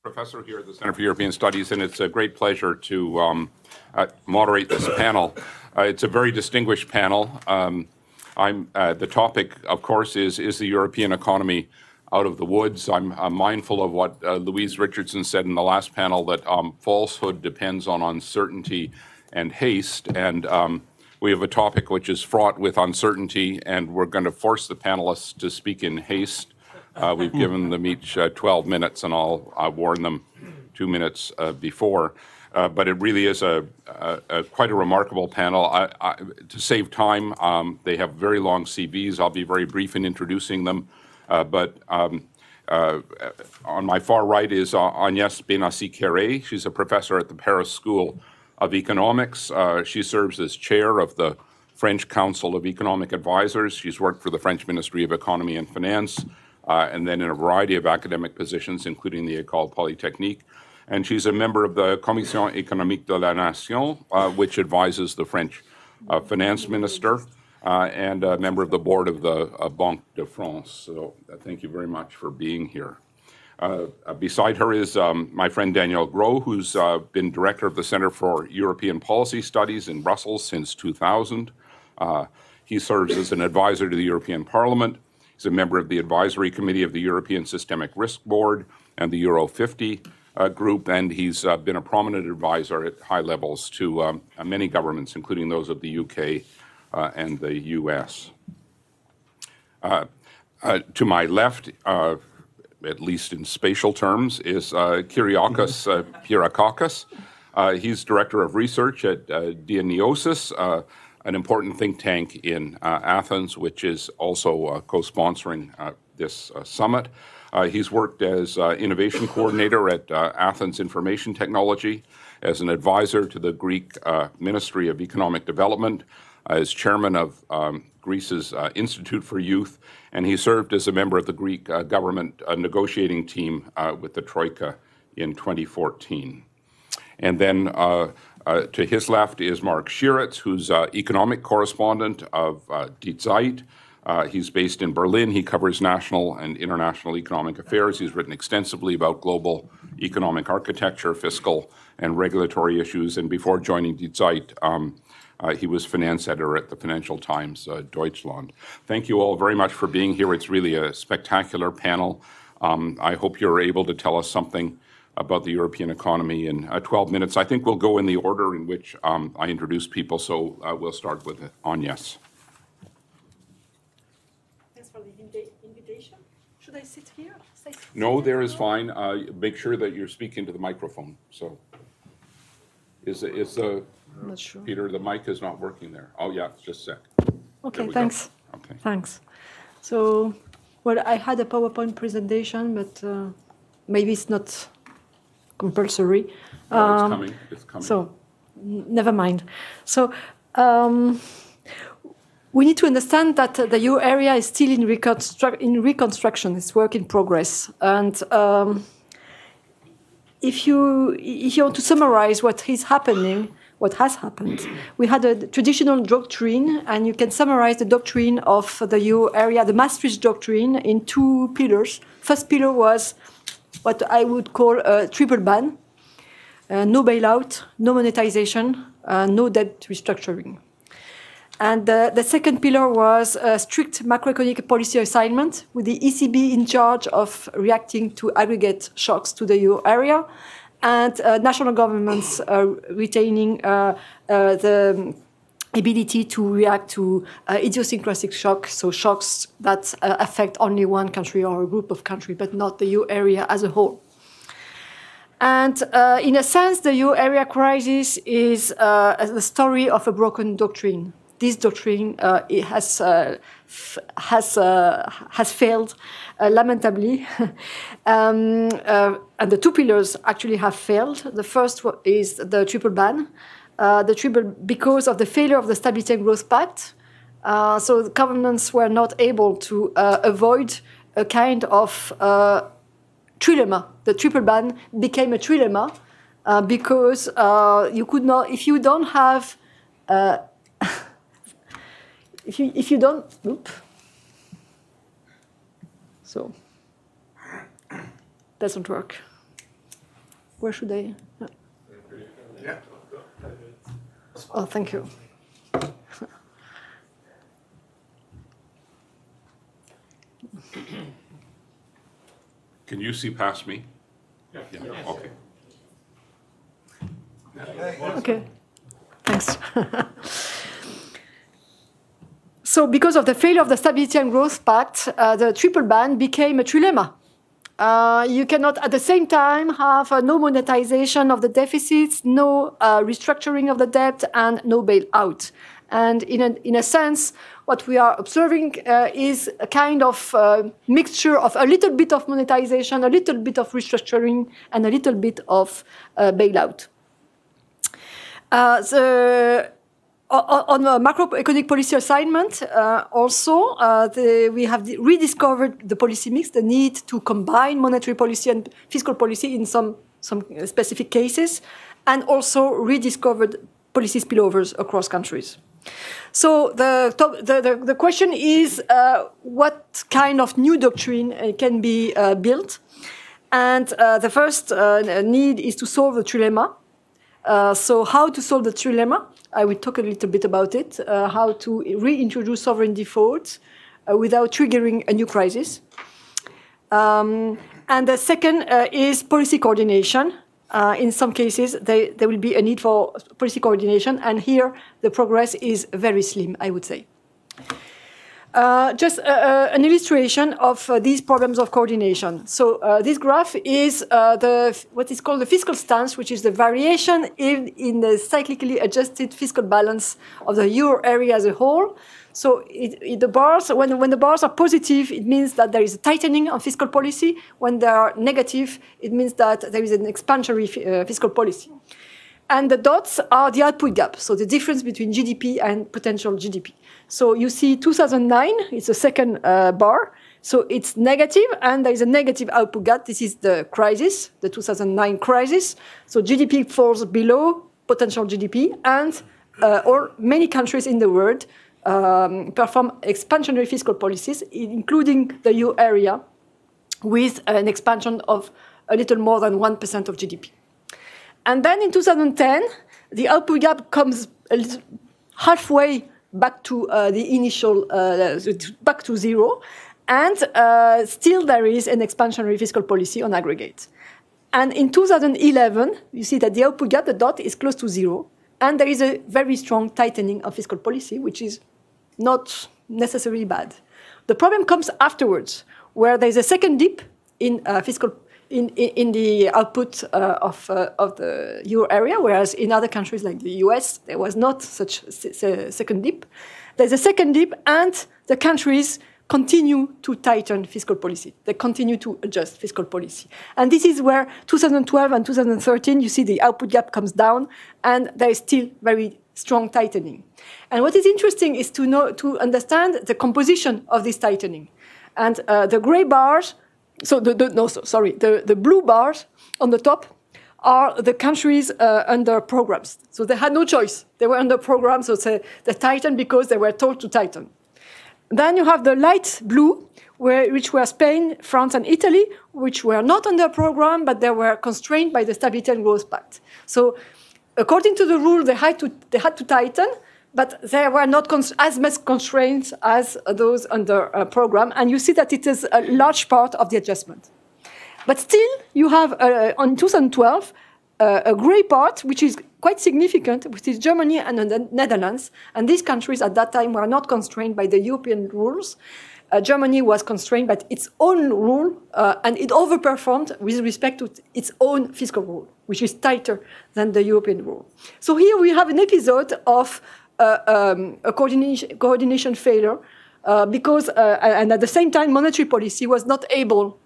Professor here at the Center for European Studies, and it's a great pleasure to moderate this panel. It's a very distinguished panel. The topic, of course, is the European economy out of the woods? I'm mindful of what Louise Richardson said in the last panel, that falsehood depends on uncertainty and haste. And we have a topic which is fraught with uncertainty, and we're going to force the panelists to speak in haste. We've given them each 12 minutes, and I'll warn them 2 minutes before. But it really is quite a remarkable panel. To save time, they have very long CVs. I'll be very brief in introducing them. On my far right is Agnès Benassi-Kéré. She's a professor at the Paris School of Economics. She serves as chair of the French Council of Economic Advisors. She's worked for the French Ministry of Economy and Finance, and then in a variety of academic positions, including the École Polytechnique. And she's a member of the Commission économique de la Nation, which advises the French finance minister, and a member of the board of the Banque de France. So thank you very much for being here. Beside her is my friend Daniel Gros, who's been director of the Center for European Policy Studies in Brussels since 2000. He serves as an advisor to the European Parliament. He's a member of the Advisory Committee of the European Systemic Risk Board and the Euro 50 group, and he's been a prominent advisor at high levels to many governments, including those of the UK and the US. To my left, at least in spatial terms, is Kyriakos Pierakakis. He's director of research at Dionysos, an important think tank in Athens, which is also co-sponsoring this summit. He's worked as innovation coordinator at Athens Information Technology, as an advisor to the Greek Ministry of Economic Development, as chairman of Greece's Institute for Youth, and he served as a member of the Greek government negotiating team with the Troika in 2014. And then to his left is Mark Schieritz, who's economic correspondent of Die Zeit. He's based in Berlin. He covers national and international economic affairs. He's written extensively about global economic architecture, fiscal and regulatory issues. And before joining Die Zeit, he was finance editor at the Financial Times Deutschland. Thank you all very much for being here. It's really a spectacular panel. I hope you're able to tell us something about the European economy in 12 minutes. I think we'll go in the order in which I introduce people, so we'll start with Agnès. Thanks for the invitation. Should I sit here? No, there is fine. Make sure that you're speaking to the microphone. So, I'm not sure. Peter, the mic is not working there. Oh, yeah, just a sec. Okay, thanks. Okay. Thanks. So, well, I had a PowerPoint presentation, but maybe it's not compulsory. No, it's coming. So, never mind. So, we need to understand that the euro area is still in reconstruction. It's work in progress. And if you want to summarize what is happening, what has happened, we had a traditional doctrine, and you can summarize the doctrine of the euro area, the Maastricht doctrine, in 2 pillars. First pillar was what I would call a triple ban: no bailout, no monetization, no debt restructuring. And the second pillar was a strict macroeconomic policy assignment, with the ECB in charge of reacting to aggregate shocks to the euro area, and national governments retaining the ability to react to idiosyncratic shocks, so shocks that affect only one country or a group of countries, but not the euro area as a whole. And in a sense, the euro area crisis is the story of a broken doctrine. This doctrine has failed lamentably, and the 2 pillars actually have failed. The first is the triple ban, because of the failure of the Stability and Growth Pact. So the governments were not able to avoid a kind of trilemma. The triple ban became a trilemma because you could not, if you don't have. If you don't, so doesn't work. Where should I? Yeah. Oh, thank you. Can you see past me? Yeah. Yeah, okay. Okay, thanks. So because of the failure of the Stability and Growth Pact, the triple ban became a trilemma. You cannot at the same time have no monetization of the deficits, no restructuring of the debt, and no bailout. And in a sense, what we are observing is a kind of mixture of a little bit of monetization, a little bit of restructuring, and a little bit of bailout. On the macroeconomic policy assignment, we have rediscovered the policy mix, the need to combine monetary policy and fiscal policy in some specific cases, and also rediscovered policy spillovers across countries. So the question is what kind of new doctrine can be built? And the first need is to solve the trilemma. So how to solve the trilemma? I will talk a little bit about it, how to reintroduce sovereign default without triggering a new crisis. And the second is policy coordination. In some cases, there will be a need for policy coordination, and here the progress is very slim, I would say. Just an illustration of these problems of coordination. So this graph is what is called the fiscal stance, which is the variation in the cyclically adjusted fiscal balance of the euro area as a whole. So the bars, when the bars are positive, it means that there is a tightening of fiscal policy. When they are negative, it means that there is an expansionary fiscal policy. And the dots are the output gap, so the difference between GDP and potential GDP. So you see 2009, it's the second bar. So it's negative, and there is a negative output gap. This is the crisis, the 2009 crisis. So GDP falls below potential GDP, and many countries in the world perform expansionary fiscal policies, including the euro area, with an expansion of a little more than 1% of GDP. And then in 2010, the output gap comes halfway back to the initial, back to zero, and still there is an expansionary fiscal policy on aggregate. And in 2011, you see that the output gap, the dot, is close to zero, and there is a very strong tightening of fiscal policy, which is not necessarily bad. The problem comes afterwards, where there is a second dip in in the output of the euro area, whereas in other countries like the US, there was not such a second dip. There's a second dip, and the countries continue to tighten fiscal policy. They continue to adjust fiscal policy. And this is where 2012 and 2013, you see the output gap comes down, and there is still very strong tightening. And what is interesting is to understand the composition of this tightening. And the gray bars, the blue bars on the top are the countries under programs. So they had no choice. They were under programs, so they tightened because they were told to tighten. Then you have the light blue, which were Spain, France, and Italy, which were not under a program, but they were constrained by the Stability and Growth Pact. So according to the rule, they had to tighten, but they were not as much constraints as those under a program. And you see that it is a large part of the adjustment. But still, you have, on 2012, a grey part, which is quite significant, which is Germany and the Netherlands. And these countries at that time were not constrained by the European rules. Germany was constrained by its own rule, and it overperformed with respect to its own fiscal rule, which is tighter than the European rule. So here we have an episode of a coordination failure, because, and at the same time, monetary policy was not able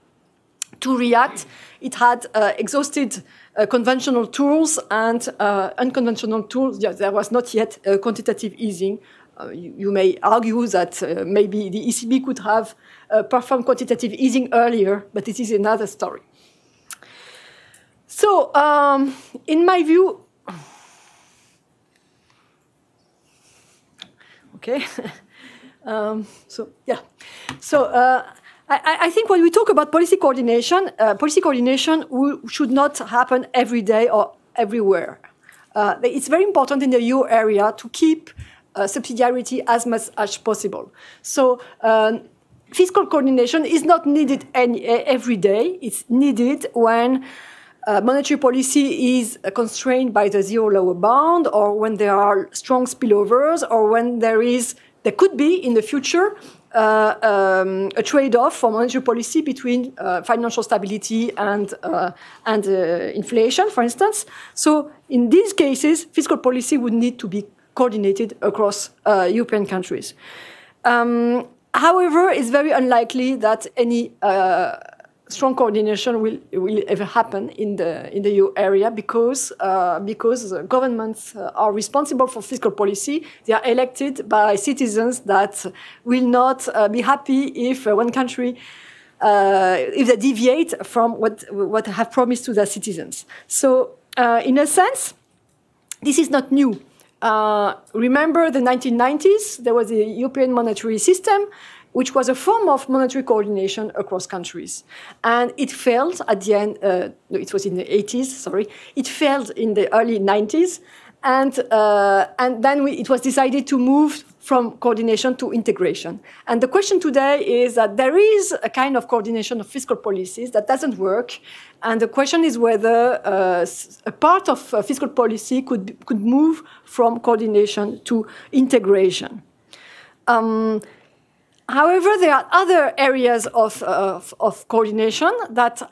to react. It had exhausted conventional tools and unconventional tools. Yeah, there was not yet quantitative easing. You may argue that maybe the ECB could have performed quantitative easing earlier, but this is another story. So, in my view, okay. I think when we talk about policy coordination should not happen every day or everywhere. It's very important in the euro area to keep subsidiarity as much as possible. So fiscal coordination is not needed every day. It's needed when monetary policy is constrained by the zero lower bound, or when there are strong spillovers, or when there could be in the future a trade-off for monetary policy between financial stability and inflation, for instance. So in these cases, fiscal policy would need to be coordinated across European countries. However, it's very unlikely that any strong coordination will ever happen in the euro area because governments are responsible for fiscal policy. They are elected by citizens that will not be happy if one country if they deviate from what they have promised to their citizens. So, in a sense, this is not new. Remember the 1990s, there was a European monetary system, which was a form of monetary coordination across countries. And it failed at the end, it was in the 80s, sorry. It failed in the early 90s. And then it was decided to move from coordination to integration. And the question today is that there is a kind of coordination of fiscal policies that doesn't work. And the question is whether a part of fiscal policy could move from coordination to integration. However, there are other areas of coordination that,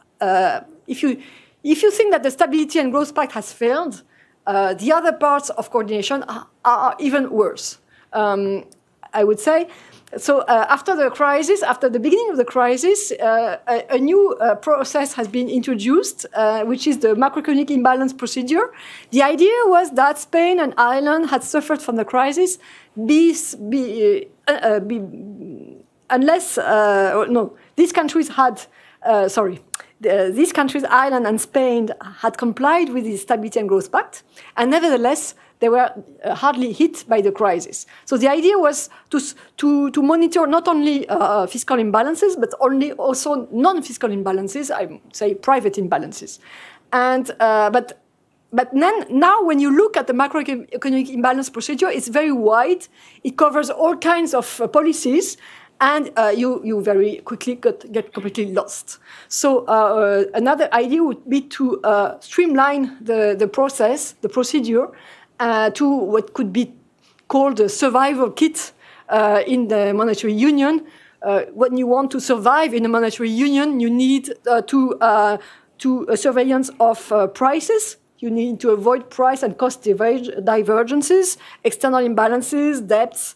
if you think that the Stability and Growth Pact has failed, the other parts of coordination are even worse, I would say. So after the crisis, after the beginning of the crisis, a new process has been introduced, which is the macroeconomic imbalance procedure. The idea was that Spain and Ireland had suffered from the crisis these countries, Ireland and Spain, had complied with the Stability and Growth Pact, and nevertheless, they were hardly hit by the crisis. So the idea was to monitor not only fiscal imbalances, but also non-fiscal imbalances, I would say private imbalances. And but then, now when you look at the macroeconomic imbalance procedure, it's very wide. It covers all kinds of policies, and you very quickly get completely lost. So another idea would be to streamline the procedure, to what could be called a survival kit in the monetary union. When you want to survive in a monetary union, you need a surveillance of prices. You need to avoid price and cost divergences, external imbalances, debts,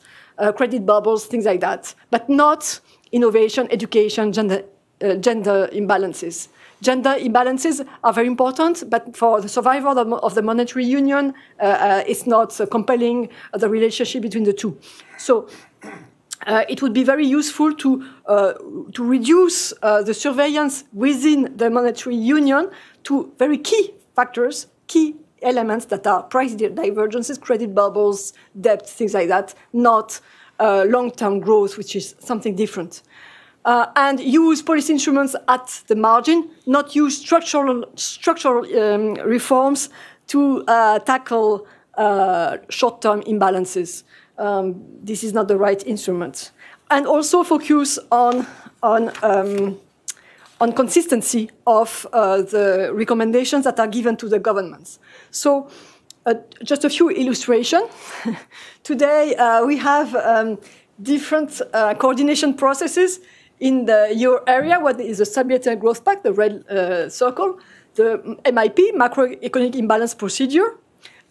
credit bubbles, things like that, but not innovation, education, gender imbalances. Gender imbalances are very important, but for the survival of the monetary union, it's not compelling the relationship between the two. So it would be very useful to reduce the surveillance within the monetary union to very key factors, key elements that are price divergences, credit bubbles, debt, things like that, not long-term growth, which is something different. And use policy instruments at the margin, not use structural reforms to tackle short-term imbalances. This is not the right instrument. And also focus on consistency of the recommendations that are given to the governments. So just a few illustrations. Today we have different coordination processes in the euro area. What is the Stability and Growth Pact, the red circle, the MIP, Macroeconomic Imbalance Procedure,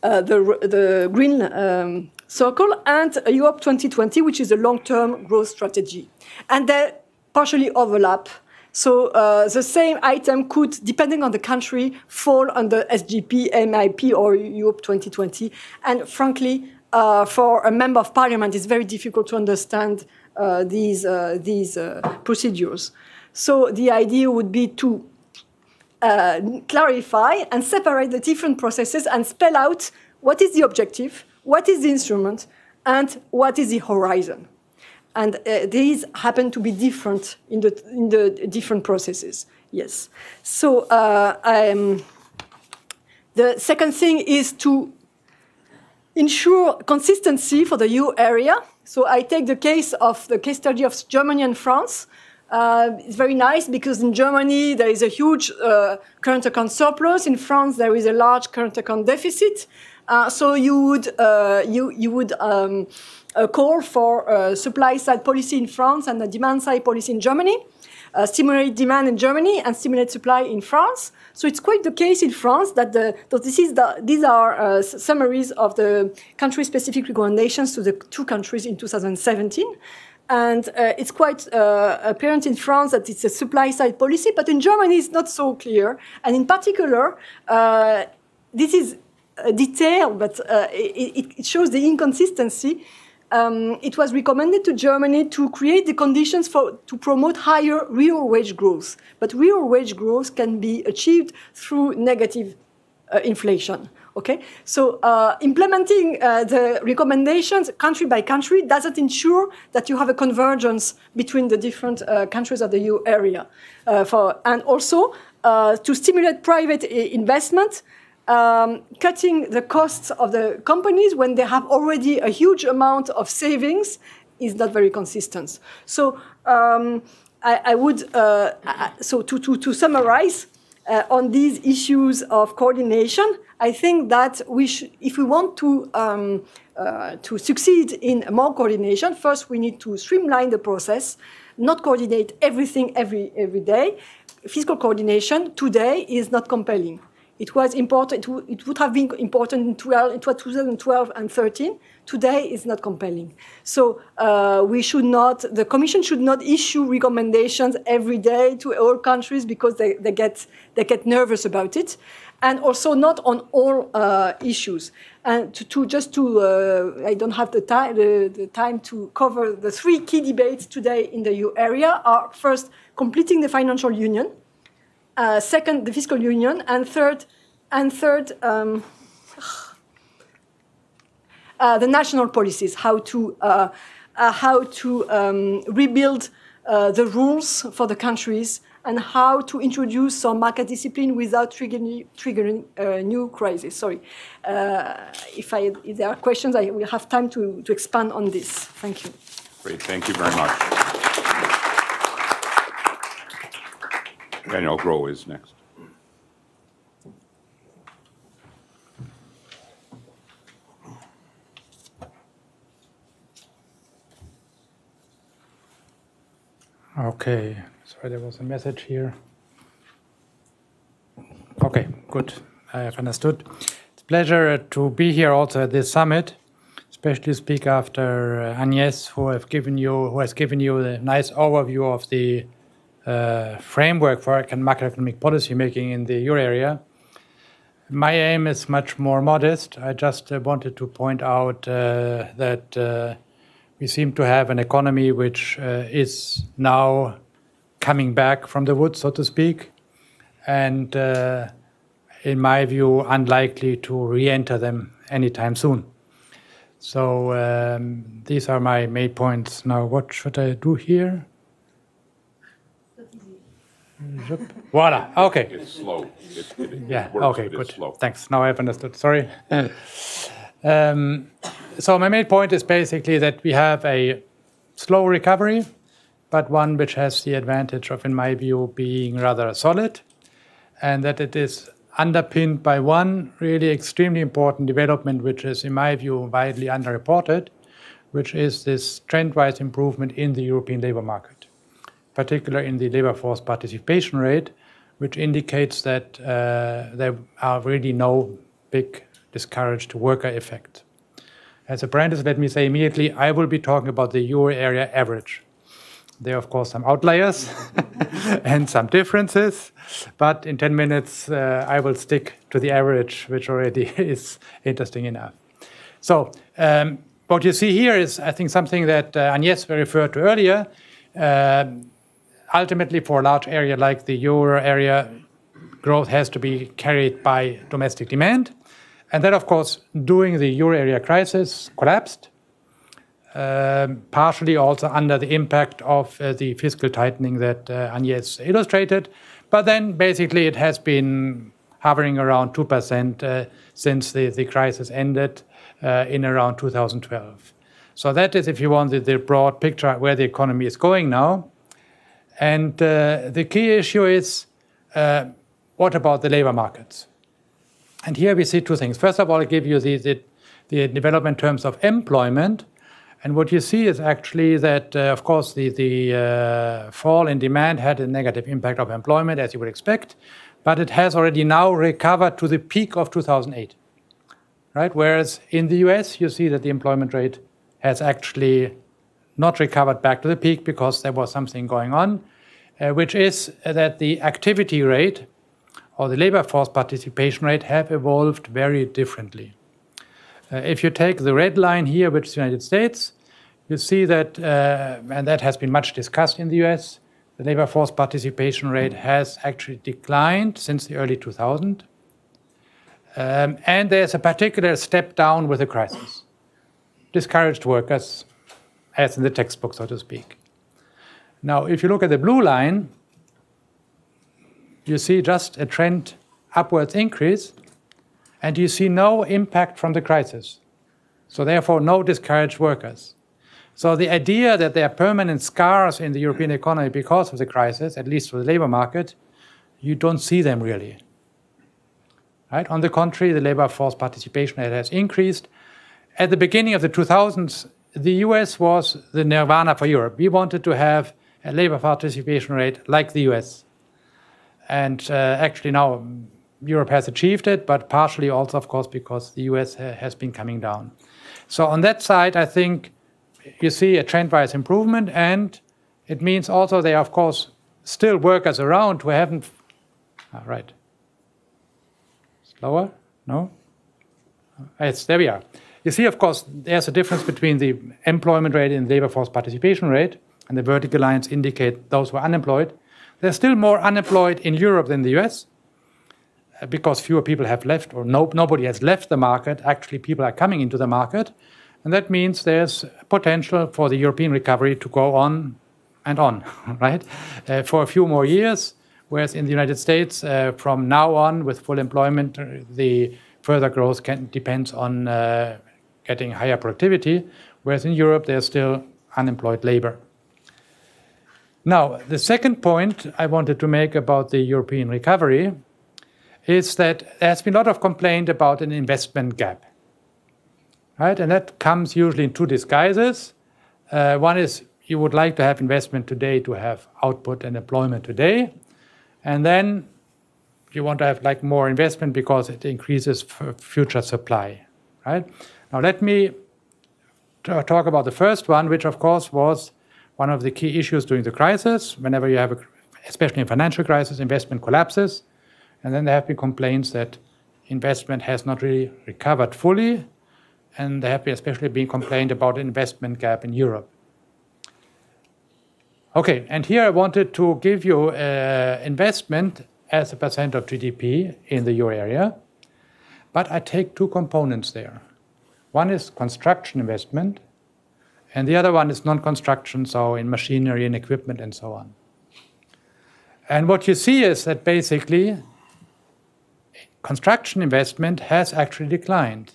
the green circle, and Europe 2020, which is a long-term growth strategy. And they partially overlap. So the same item could, depending on the country, fall under SGP, MIP, or Europe 2020. And frankly, for a member of parliament, it's very difficult to understand these procedures. So the idea would be to clarify and separate the different processes and spell out what is the objective, what is the instrument, and what is the horizon. And these happen to be different in the different processes. Yes. So the second thing is to ensure consistency for the EU area. So I take the case study of Germany and France. It's very nice because in Germany there is a huge current account surplus. In France there is a large current account deficit. So you would call for supply side policy in France and a demand side policy in Germany. Stimulate demand in Germany and stimulate supply in France. So it's quite the case in France that these are summaries of the country-specific recommendations to the two countries in 2017. And it's quite apparent in France that it's a supply-side policy, but in Germany it's not so clear. And in particular, this is a detail, but it shows the inconsistency. It was recommended to Germany to create the conditions to promote higher real wage growth. But real wage growth can be achieved through negative inflation. Okay, so implementing the recommendations country by country doesn't ensure that you have a convergence between the different countries of the EU area. And also to stimulate private investment, cutting the costs of the companies when they have already a huge amount of savings is not very consistent. So I would to summarize on these issues of coordination, I think that if we want to succeed in more coordination, first we need to streamline the process, not coordinate everything every day. Fiscal coordination today is not compelling. It was important. It would have been important in 2012 and 2013. Today, it's not compelling. So the Commission should not issue recommendations every day to all countries because they get nervous about it, and also not on all issues. And I don't have the time to cover the three key debates today in the EU area. Are first completing the financial union. Second, the fiscal union, and third, the national policies. How to rebuild the rules for the countries, and how to introduce some market discipline without triggering a new crisis. Sorry, if there are questions, I will have time to expand on this. Thank you. Great, thank you very much. Daniel Gros is next. Okay, sorry, there was a message here. Okay, good. I have understood. It's a pleasure to be here also at this summit, especially speak after Agnès, who has given you the nice overview of the framework for macroeconomic policy making in the euro area. My aim is much more modest. I just wanted to point out that we seem to have an economy which is now coming back from the woods, so to speak, and in my view, unlikely to re-enter them anytime soon. So these are my main points. Now, what should I do here? Voila, okay. It's slow. Yeah, works, okay, but good. it's slow. Thanks, now I've understood, sorry. So my main point is basically that we have a slow recovery, but one which has the advantage of, in my view, being rather solid, and that it is underpinned by one really extremely important development, which is, in my view, widely underreported, which is this trend-wise improvement in the European labor market, particularly in the labor force participation rate, which indicates that there are really no big discouraged worker effect. As a parenthesis, let me say immediately, I will be talking about the euro area average. There are, of course, some outliers and some differences, but in 10 minutes, I will stick to the average, which already is interesting enough. So what you see here is, I think, something that Agnès referred to earlier. Ultimately, for a large area like the euro area, growth has to be carried by domestic demand. And that, of course, during the euro area crisis collapsed. partially also under the impact of the fiscal tightening that Agnes illustrated. But then basically it has been hovering around 2% since the crisis ended in around 2012. So that is, if you want, the broad picture where the economy is going now. And the key issue is, what about the labor markets? And here we see two things. First of all, I give you the development in terms of employment. And what you see is actually that, of course, the fall in demand had a negative impact of employment, as you would expect, but it has already now recovered to the peak of 2008, right? Whereas in the US, you see that the employment rate has actually not recovered back to the peak because there was something going on, which is that the activity rate or the labor force participation rate have evolved very differently. If you take the red line here, which is the United States, you see that, and that has been much discussed in the US, the labor force participation rate has actually declined since the early 2000s. And there's a particular step down with the crisis. Discouraged workers, as in the textbook, so to speak. Now, if you look at the blue line, you see just a trend upwards increase, and you see no impact from the crisis. So therefore, no discouraged workers. So the idea that there are permanent scars in the European economy because of the crisis, at least for the labor market, you don't see them really. Right? On the contrary, the labor force participation rate has increased. At the beginning of the 2000s, the US was the nirvana for Europe. We wanted to have a labor participation rate like the US. And actually now Europe has achieved it, but partially also, of course, because the US has been coming down. So on that side, I think you see a trend-wise improvement, and it means also there are, of course, still workers around who haven't... right. Slower? No? Yes, there we are. You see, of course, there's a difference between the employment rate and labor force participation rate, and the vertical lines indicate those who are unemployed. There's still more unemployed in Europe than the US, because fewer people have left, or nobody has left the market. Actually, people are coming into the market. And that means there's potential for the European recovery to go on and on, right? For a few more years, whereas in the United States, from now on, with full employment, the further growth depends on getting higher productivity, whereas in Europe, there's still unemployed labor. Now, the second point I wanted to make about the European recovery is that there has been a lot of complaint about an investment gap. Right? And that comes usually in two disguises. One is you would like to have investment today to have output and employment today. And then you want to have like more investment because it increases future supply. Right? Now let me talk about the first one, which of course was one of the key issues during the crisis. Whenever you have, especially in financial crisis, investment collapses. And then there have been complaints that investment has not really recovered fully. And there have especially been complained about an investment gap in Europe. Okay, and here I wanted to give you investment as a percent of GDP in the euro area. But I take two components there. One is construction investment, and the other one is non-construction, so in machinery and equipment and so on. And what you see is that basically construction investment has actually declined.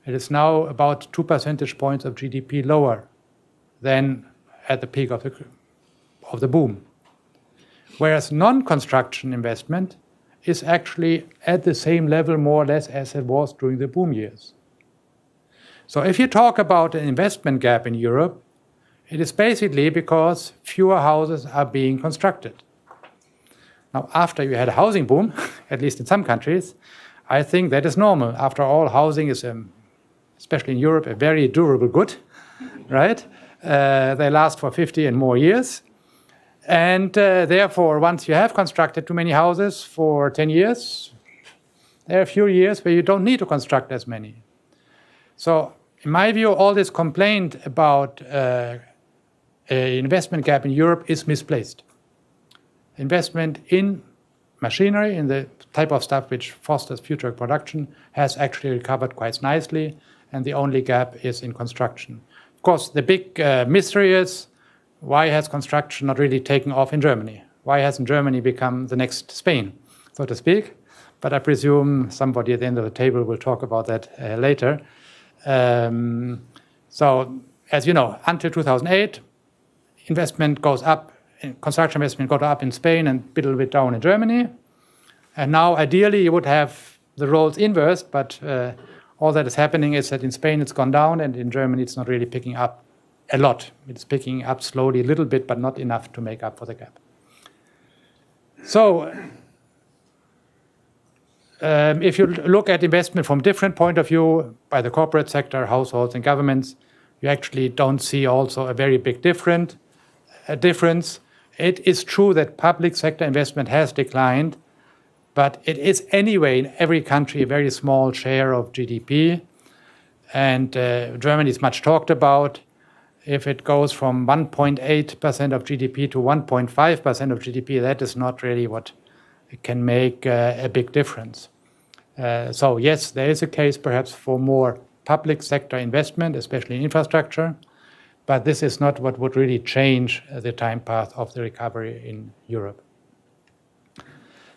It is now about 2 percentage points of GDP lower than at the peak of the boom. Whereas non-construction investment is actually at the same level, more or less, as it was during the boom years. So if you talk about an investment gap in Europe, it is basically because fewer houses are being constructed. Now, after you had a housing boom, at least in some countries, I think that is normal. After all, housing is especially in Europe, a very durable good, right? They last for 50 and more years. And therefore, once you have constructed too many houses for 10 years, there are a few years where you don't need to construct as many. So in my view, all this complaint about an investment gap in Europe is misplaced. Investment in machinery, in the type of stuff which fosters future production, has actually recovered quite nicely. And the only gap is in construction. Of course, the big mystery is, why has construction not really taken off in Germany? Why hasn't Germany become the next Spain, so to speak? But I presume somebody at the end of the table will talk about that later. So, as you know, until 2008, investment goes up, construction investment goes up in Spain and a little bit down in Germany. And now, ideally, you would have the roles inverse, but all that is happening is that in Spain it's gone down, and in Germany it's not really picking up a lot. It's picking up slowly a little bit, but not enough to make up for the gap. So, if you look at investment from different point of view, by the corporate sector, households and governments, you actually don't see also a very big difference. It is true that public sector investment has declined, but it is anyway in every country a very small share of GDP. And Germany is much talked about. If it goes from 1.8% of GDP to 1.5% of GDP, that is not really what can make a big difference. So yes, there is a case perhaps for more public sector investment, especially in infrastructure, but this is not what would really change the time path of the recovery in Europe.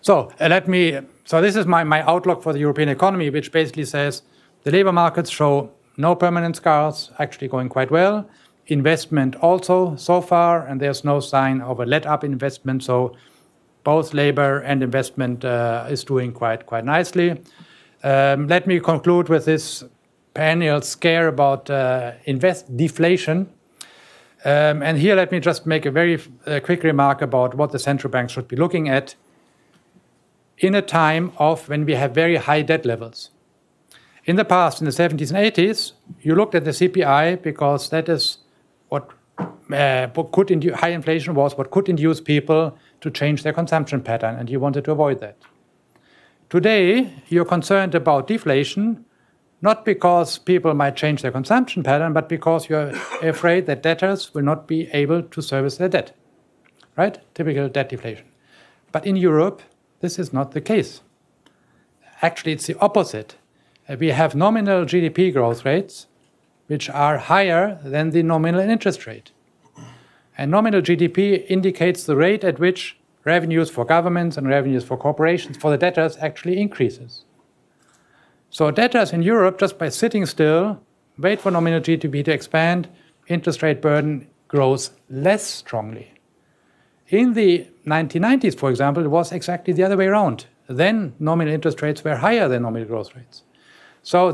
So this is my outlook for the European economy, which basically says the labor markets show no permanent scars, actually going quite well. Investment also so far, and there's no sign of a let-up investment, so both labor and investment is doing quite nicely. Let me conclude with this perennial scare about deflation. And here let me just make a very quick remark about what the central banks should be looking at in a time of when we have very high debt levels. In the past, in the 70s and 80s, you looked at the CPI because that is what could induce high inflation was what could induce people to change their consumption pattern, and you wanted to avoid that. Today, you're concerned about deflation, not because people might change their consumption pattern, but because you're afraid that debtors will not be able to service their debt, right? Typical debt deflation. But in Europe, this is not the case. Actually, it's the opposite. We have nominal GDP growth rates, which are higher than the nominal interest rate. And nominal GDP indicates the rate at which revenues for governments and revenues for corporations, for the debtors, actually increases. So debtors in Europe, just by sitting still, wait for nominal GDP to expand, interest rate burden grows less strongly. In the 1990s, for example, it was exactly the other way around. Then nominal interest rates were higher than nominal growth rates. So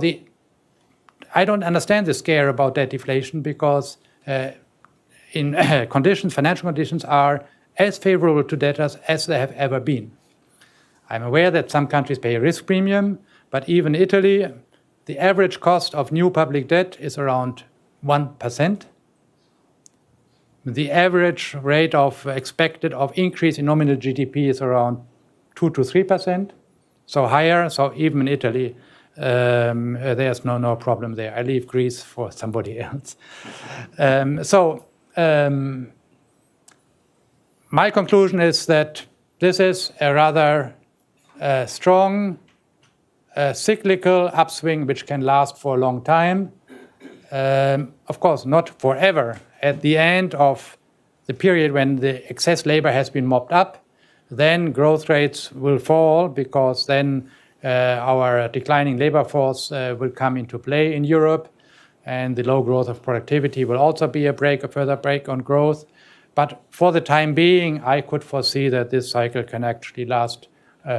I don't understand the scare about debt deflation because in financial conditions are as favorable to debtors as they have ever been. I'm aware that some countries pay a risk premium, but even Italy, the average cost of new public debt is around 1%. The average rate of expected of increase in nominal GDP is around 2 to 3%, so higher. So even in Italy, there's no problem there. I leave Greece for somebody else. My conclusion is that this is a rather strong cyclical upswing which can last for a long time. Of course, not forever. At the end of the period when the excess labor has been mopped up, then growth rates will fall because then our declining labor force will come into play in Europe, and the low growth of productivity will also be a further break on growth. But for the time being, I could foresee that this cycle can actually last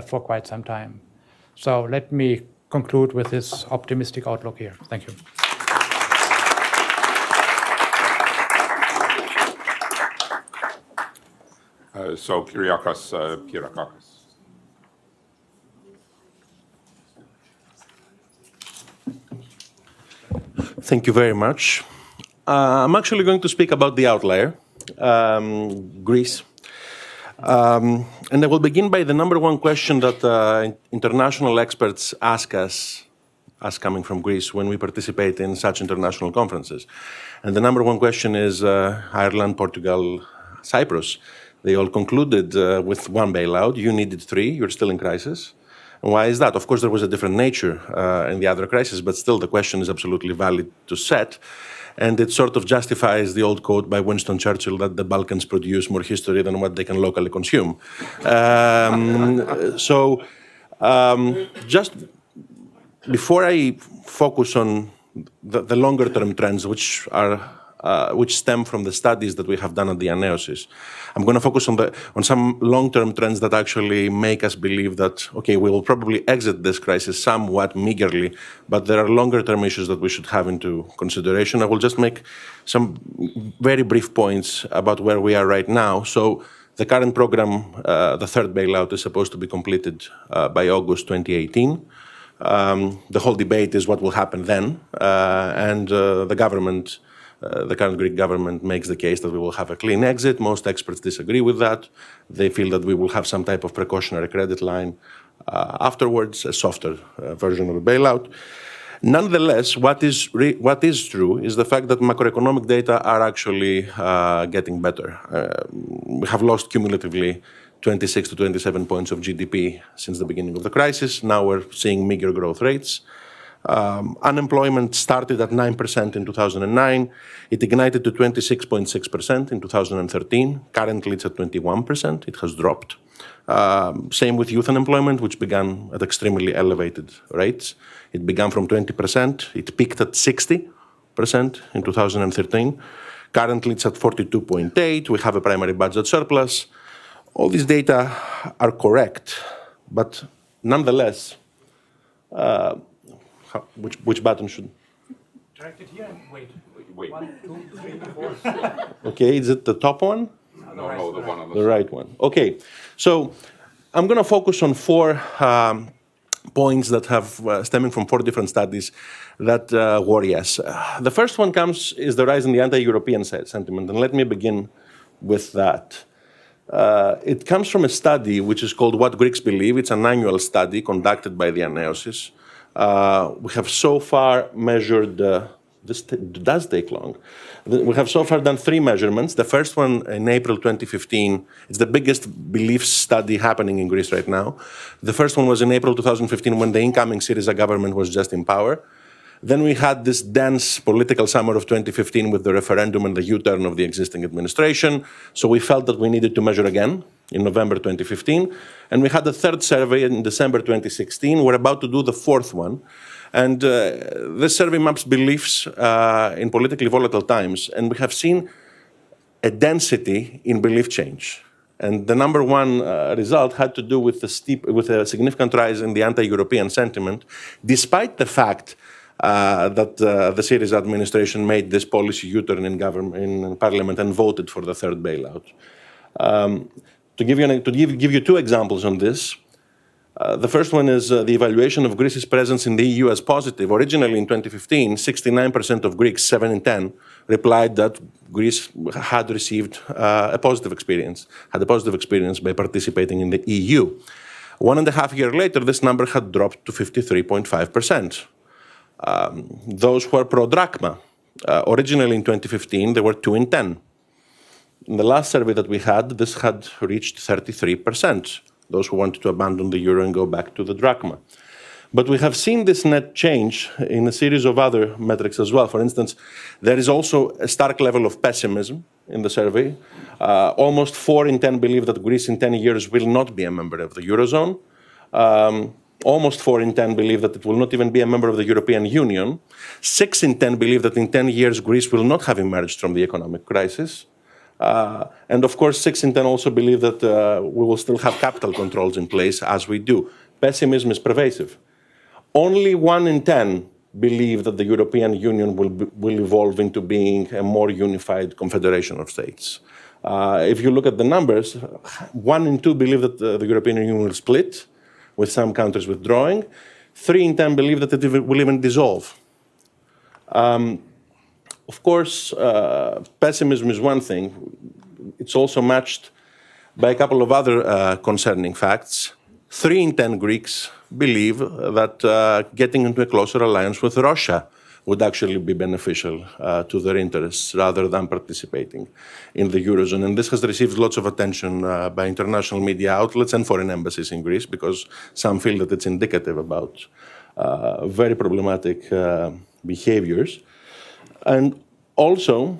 for quite some time. So let me conclude with this optimistic outlook here. Thank you. So Kyriakos Kyriakakis. Thank you very much. I'm actually going to speak about the outlier, Greece. And I will begin by the number one question that international experts ask us coming from Greece when we participate in such international conferences. And the number one question is Ireland, Portugal, Cyprus. They all concluded with one bailout. You needed three. You're still in crisis. And why is that? Of course, there was a different nature in the other crisis, but still the question is absolutely valid to set. And it sort of justifies the old quote by Winston Churchill that the Balkans produce more history than what they can locally consume. Just before I focus on the longer-term trends, which stem from the studies that we have done at the Aneosis, I'm going to focus on some long-term trends that actually make us believe that, okay, we will probably exit this crisis somewhat meagerly, but there are longer-term issues that we should have into consideration. I will just make some very brief points about where we are right now. So the current program, the third bailout, is supposed to be completed by August 2018. The whole debate is what will happen then, and the government, the current Greek government, makes the case that we will have a clean exit. Most experts disagree with that. They feel that we will have some type of precautionary credit line afterwards, a softer version of a bailout. Nonetheless, what is true is the fact that macroeconomic data are actually getting better. We have lost cumulatively 26 to 27 points of GDP since the beginning of the crisis. Now we're seeing meager growth rates. Unemployment started at 9% in 2009. It ignited to 26.6% in 2013. Currently, it's at 21%. It has dropped. Same with youth unemployment, which began at extremely elevated rates. It began from 20%. It peaked at 60% in 2013. Currently, it's at 42.8%. We have a primary budget surplus. All these data are correct, but nonetheless, which button should? Direct it here and wait. Wait. 1, 2, 3, 4. Okay, is it the top one? No, the one on The right one. Okay, so I'm going to focus on 4 points that have stemming from 4 different studies that worry us. The first one is the rise in the anti-European sentiment, and let me begin with that. It comes from a study which is called What Greeks Believe. It's an annual study conducted by the Aneosis. We have so far measured, this does take long. We have so far done 3 measurements. The first one in April 2015. It's the biggest beliefs study happening in Greece right now. The first one was in April 2015 when the incoming Syriza government was just in power. Then we had this dense political summer of 2015 with the referendum and the U-turn of the existing administration. So we felt that we needed to measure again in November 2015. And we had the 3rd survey in December 2016. We're about to do the 4th one. And this survey maps beliefs in politically volatile times. And we have seen a density in belief change. And the number one result had to do with a significant rise in the anti-European sentiment, despite the fact that the Syriza administration made this policy U-turn in parliament and voted for the 3rd bailout. To give you 2 examples on this, the first one is the evaluation of Greece's presence in the EU as positive. Originally in 2015, 69% of Greeks, 7 in 10, replied that Greece had received a positive experience by participating in the EU. 1.5 years later, this number had dropped to 53.5%. Those who are pro-drachma, originally in 2015, they were 2 in 10. In the last survey that we had, this had reached 33%, those who wanted to abandon the euro and go back to the drachma. But we have seen this net change in a series of other metrics as well. For instance, there is also a stark level of pessimism in the survey. Almost 4 in 10 believe that Greece in 10 years will not be a member of the Eurozone. Almost 4 in 10 believe that it will not even be a member of the European Union. 6 in 10 believe that in 10 years Greece will not have emerged from the economic crisis. And of course, 6 in 10 also believe that we will still have capital controls in place as we do. Pessimism is pervasive. Only 1 in 10 believe that the European Union will evolve into being a more unified confederation of states. If you look at the numbers, 1 in 2 believe that the European Union will split, with some countries withdrawing. 3 in 10 believe that it will even dissolve. Of course, pessimism is one thing. It's also matched by a couple of other concerning facts. 3 in 10 Greeks believe that getting into a closer alliance with Russia would actually be beneficial to their interests rather than participating in the Eurozone. And this has received lots of attention by international media outlets and foreign embassies in Greece because some feel that it's indicative about very problematic behaviors. And Also,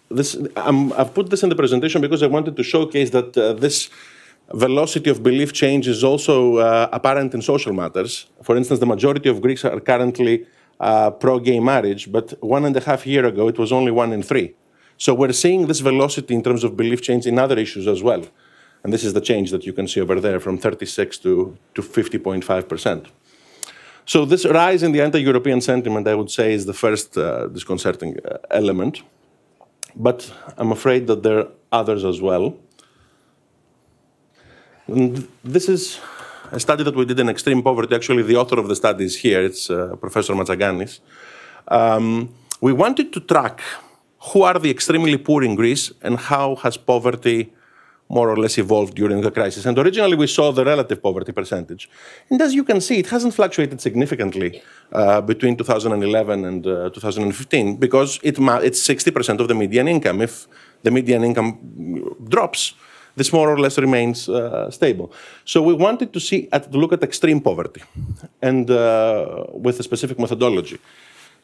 I've put this in the presentation because I wanted to showcase that this velocity of belief change is also apparent in social matters. For instance, the majority of Greeks are currently pro-gay marriage, but 1.5 years ago, it was only 1 in 3. So we're seeing this velocity in terms of belief change in other issues as well. And this is the change that you can see over there from 36 to 50.5%. So this rise in the anti-European sentiment, I would say, is the first disconcerting element. But I'm afraid that there are others as well. And this is a study that we did in extreme poverty. Actually, the author of the study is here. It's Professor Matsaganis. We wanted to track who are the extremely poor in Greece and how has poverty more or less evolved during the crisis. And originally, we saw the relative poverty percentage. And as you can see, it hasn't fluctuated significantly between 2011 and 2015 because it's 60% of the median income. If the median income drops, this more or less remains stable. So we wanted to look at extreme poverty and with a specific methodology.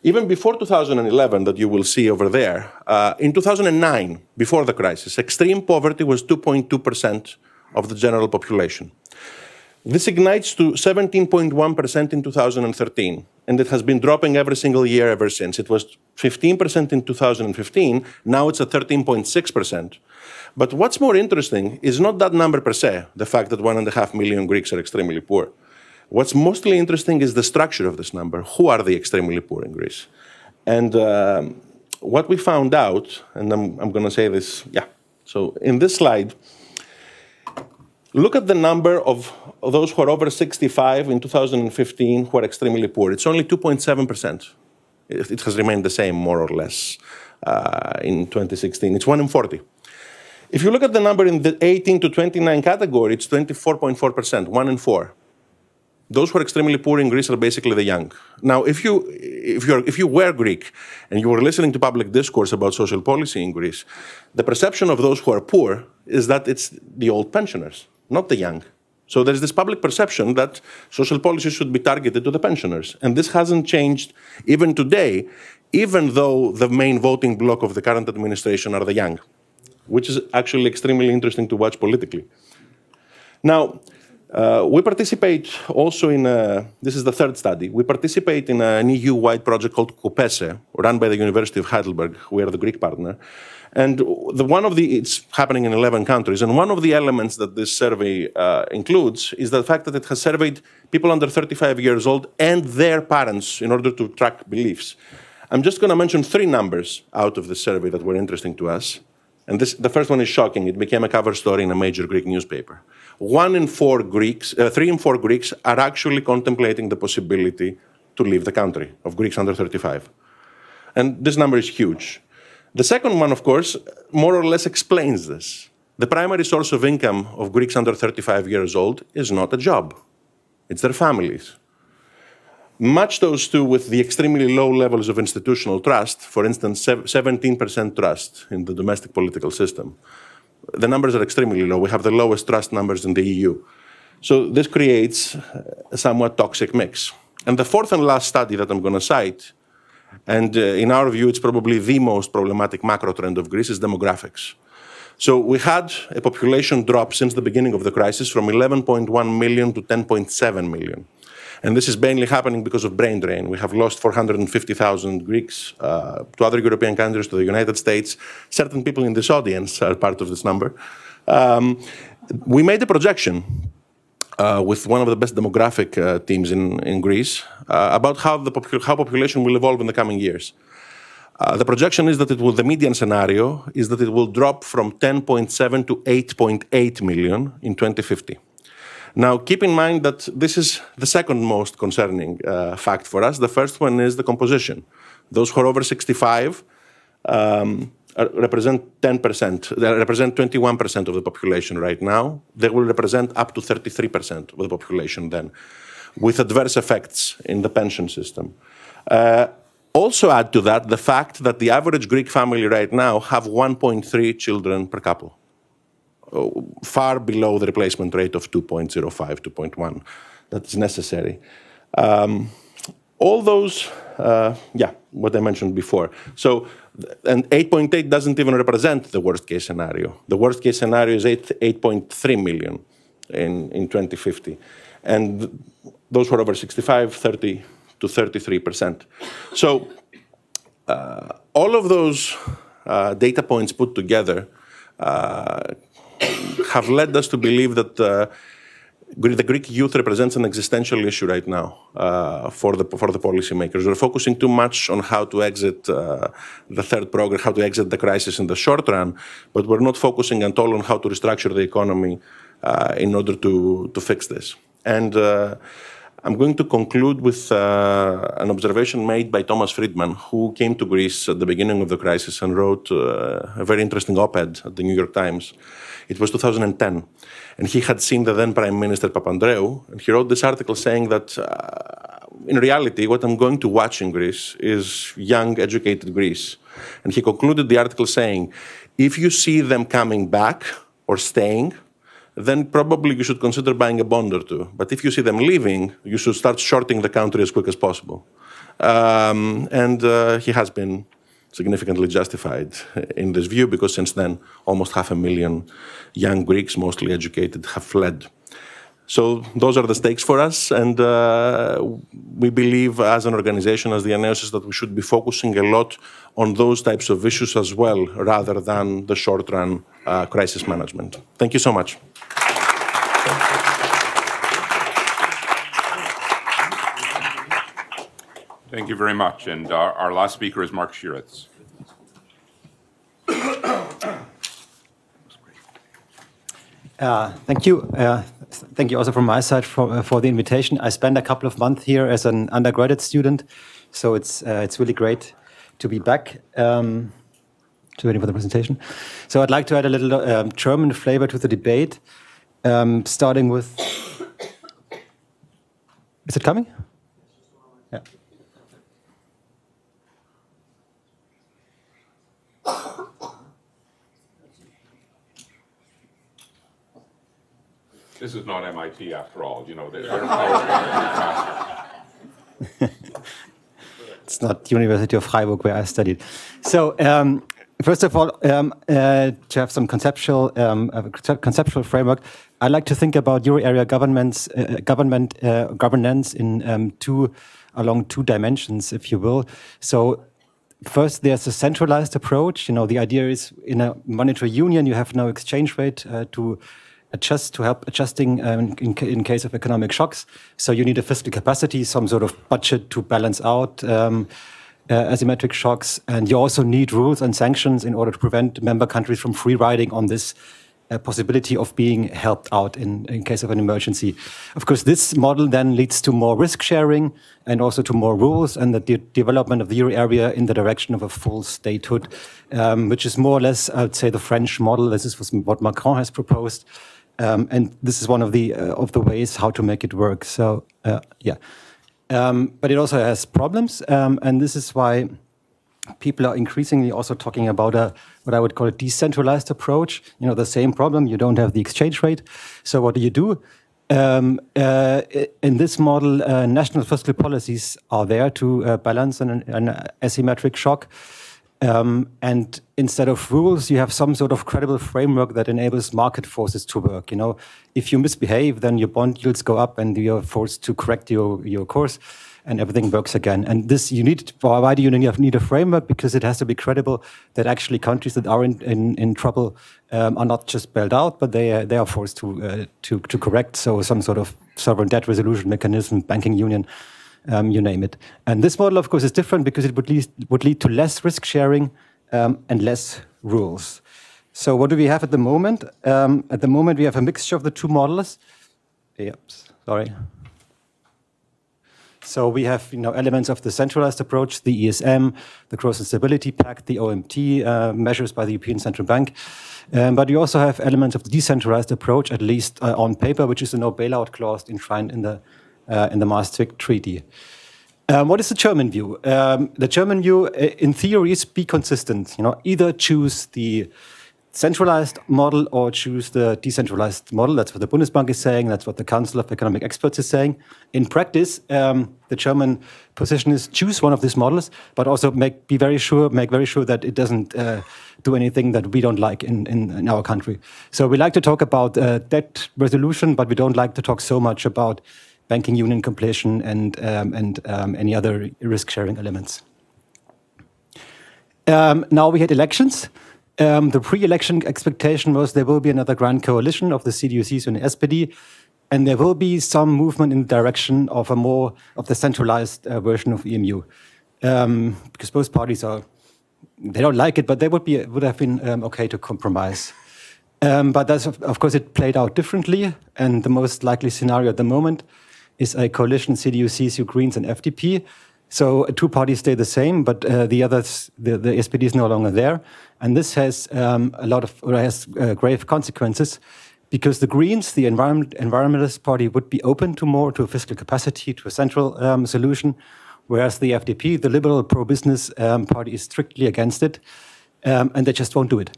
Even before 2011, that you will see over there, in 2009, before the crisis, extreme poverty was 2.2% of the general population. This ignites to 17.1% in 2013, and it has been dropping every single year ever since. It was 15% in 2015, now it's at 13.6%. But what's more interesting is not that number per se, the fact that 1.5 million Greeks are extremely poor. What's mostly interesting is the structure of this number. Who are the extremely poor in Greece? And what we found out, and I'm going to say this, so in this slide, look at the number of those who are over 65 in 2015 who are extremely poor. It's only 2.7%. It has remained the same, more or less, in 2016. It's 1 in 40. If you look at the number in the 18 to 29 category, it's 24.4%, 1 in 4. Those who are extremely poor in Greece are basically the young. Now, if you were Greek and you were listening to public discourse about social policy in Greece, the perception of those who are poor is that it's the old pensioners, not the young. So there's this public perception that social policy should be targeted to the pensioners. And this hasn't changed even today, even though the main voting bloc of the current administration are the young, which is actually extremely interesting to watch politically. Now, we participate also in, this is the third study, we participate in an EU-wide project called COPESE, run by the University of Heidelberg. We are the Greek partner. And it's happening in 11 countries. And one of the elements that this survey includes is the fact that it has surveyed people under 35 years old and their parents in order to track beliefs. I'm just going to mention 3 numbers out of the survey that were interesting to us. And the first one is shocking. It became a cover story in a major Greek newspaper. 3 in 4 Greeks are actually contemplating the possibility to leave the country, of Greeks under 35. And this number is huge. The second one, of course, more or less explains this. The primary source of income of Greeks under 35 years old is not a job. It's their families. Match those two with the extremely low levels of institutional trust, for instance, 17% trust in the domestic political system. The numbers are extremely low. We have the lowest trust numbers in the EU. So this creates a somewhat toxic mix. And the fourth and last study that I'm going to cite, and in our view, it's probably the most problematic macro trend of Greece, is demographics. So we had a population drop since the beginning of the crisis from 11.1 million to 10.7 million. And this is mainly happening because of brain drain. We have lost 450,000 Greeks to other European countries, to the United States. Certain people in this audience are part of this number. We made a projection with one of the best demographic teams in Greece about how population will evolve in the coming years. The projection is that the median scenario is that it will drop from 10.7 to 8.8 million in 2050. Now, keep in mind that this is the second most concerning fact for us. The first one is the composition. Those who are over 65 represent 10%. They represent 21% of the population right now. They will represent up to 33% of the population then, with adverse effects in the pension system. Also add to that the fact that the average Greek family right now have 1.3 children per couple, far below the replacement rate of 2.05, 2.1 that's necessary. all those, what I mentioned before. So, and 8.8 doesn't even represent the worst case scenario. The worst case scenario is 8.3 million in 2050. And those who are over 65, 30 to 33%. So all of those data points put together have led us to believe that the Greek youth represents an existential issue right now for the policymakers. We're focusing too much on how to exit the third program, how to exit the crisis in the short run, but we're not focusing at all on how to restructure the economy in order to fix this. And I'm going to conclude with an observation made by Thomas Friedman, who came to Greece at the beginning of the crisis and wrote a very interesting op-ed at the New York Times. It was 2010, and he had seen the then Prime Minister Papandreou, and he wrote this article saying that in reality, what I'm going to watch in Greece is young, educated Greece. And he concluded the article saying, if you see them coming back or staying, then probably you should consider buying a bond or two. But if you see them leaving, you should start shorting the country as quick as possible. And he has been significantly justified in this view, because since then, almost 500,000 young Greeks, mostly educated, have fled. So those are the stakes for us, and we believe as an organization, as the Aneosis, that we should be focusing a lot on those types of issues as well, rather than the short-run crisis management. Thank you so much. Thank you very much. And our last speaker is Mark Schiritz. Thank you. Thank you also from my side for the invitation. I spent a couple of months here as an undergraduate student, so it's really great to be back. Waiting for the presentation. So I'd like to add a little German flavor to the debate, starting with. Is it coming? Yeah. This is not MIT after all, you know. It's not University of Freiburg where I studied. So first of all, to have some conceptual framework, I like to think about Euro area governance in along two dimensions, if you will. So first, there's a centralized approach. You know, the idea is in a monetary union, you have no exchange rate to help adjusting in case of economic shocks. So you need a fiscal capacity, some sort of budget to balance out asymmetric shocks. And you also need rules and sanctions in order to prevent member countries from free riding on this possibility of being helped out in case of an emergency. Of course, this model then leads to more risk sharing and also to more rules and the development of the euro area in the direction of a full statehood, which is more or less, I would say, the French model. This is what Macron has proposed. And this is one of the ways how to make it work. So, yeah. But it also has problems. And this is why people are increasingly also talking about what I would call a decentralized approach. You know, the same problem, you don't have the exchange rate. So what do? In this model, national fiscal policies are there to balance an asymmetric shock. And instead of rules, you have some sort of credible framework that enables market forces to work. You know, if you misbehave, then your bond yields go up and you're forced to correct your course and everything works again. And this why do you need a framework? Because it has to be credible that actually countries that are in trouble are not just bailed out, but they are forced to correct. So some sort of sovereign debt resolution mechanism, banking union, you name it. And this model, of course, is different because it would lead to less risk sharing and less rules. So what do we have at the moment? At the moment, we have a mixture of the two models. Yep, sorry. So we have, elements of the centralized approach, the ESM, the Growth and Stability Pact, the OMT, measures by the European Central Bank. But you also have elements of the decentralized approach, at least on paper, which is the no bailout clause enshrined in the Maastricht Treaty. What is the German view? The German view, in theory, is be consistent. Either choose the centralized model or choose the decentralized model. That's what the Bundesbank is saying. That's what the Council of Economic Experts is saying. In practice, the German position is choose one of these models, but also make very sure that it doesn't do anything that we don't like in our country. So we like to talk about debt resolution, but we don't like to talk so much about banking union completion and any other risk-sharing elements. Now we had elections. The pre-election expectation was there will be another grand coalition of the CDU, CSU, and SPD, and there will be some movement in the direction of a more of the centralized version of EMU, because both parties they don't like it, but they would have been okay to compromise. But that's, of course, it played out differently, and the most likely scenario at the moment is a coalition CDU, CSU, Greens, and FDP. So two parties stay the same, but the others, the SPD is no longer there, and this has grave consequences, because the Greens, the environmentalist party, would be open to a fiscal capacity, to a central solution, whereas the FDP, the liberal pro-business party, is strictly against it, and they just won't do it.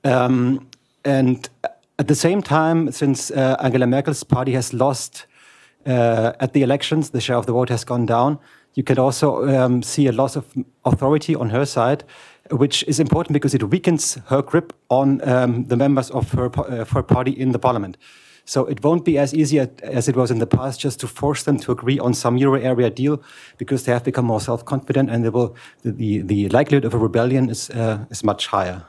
And at the same time, since Angela Merkel's party has lost at the elections, the share of the vote has gone down. You can also see a loss of authority on her side, which is important because it weakens her grip on the members of her party in the parliament. So it won't be as easy as it was in the past just to force them to agree on some euro area deal, because they have become more self-confident, and the likelihood of a rebellion is much higher.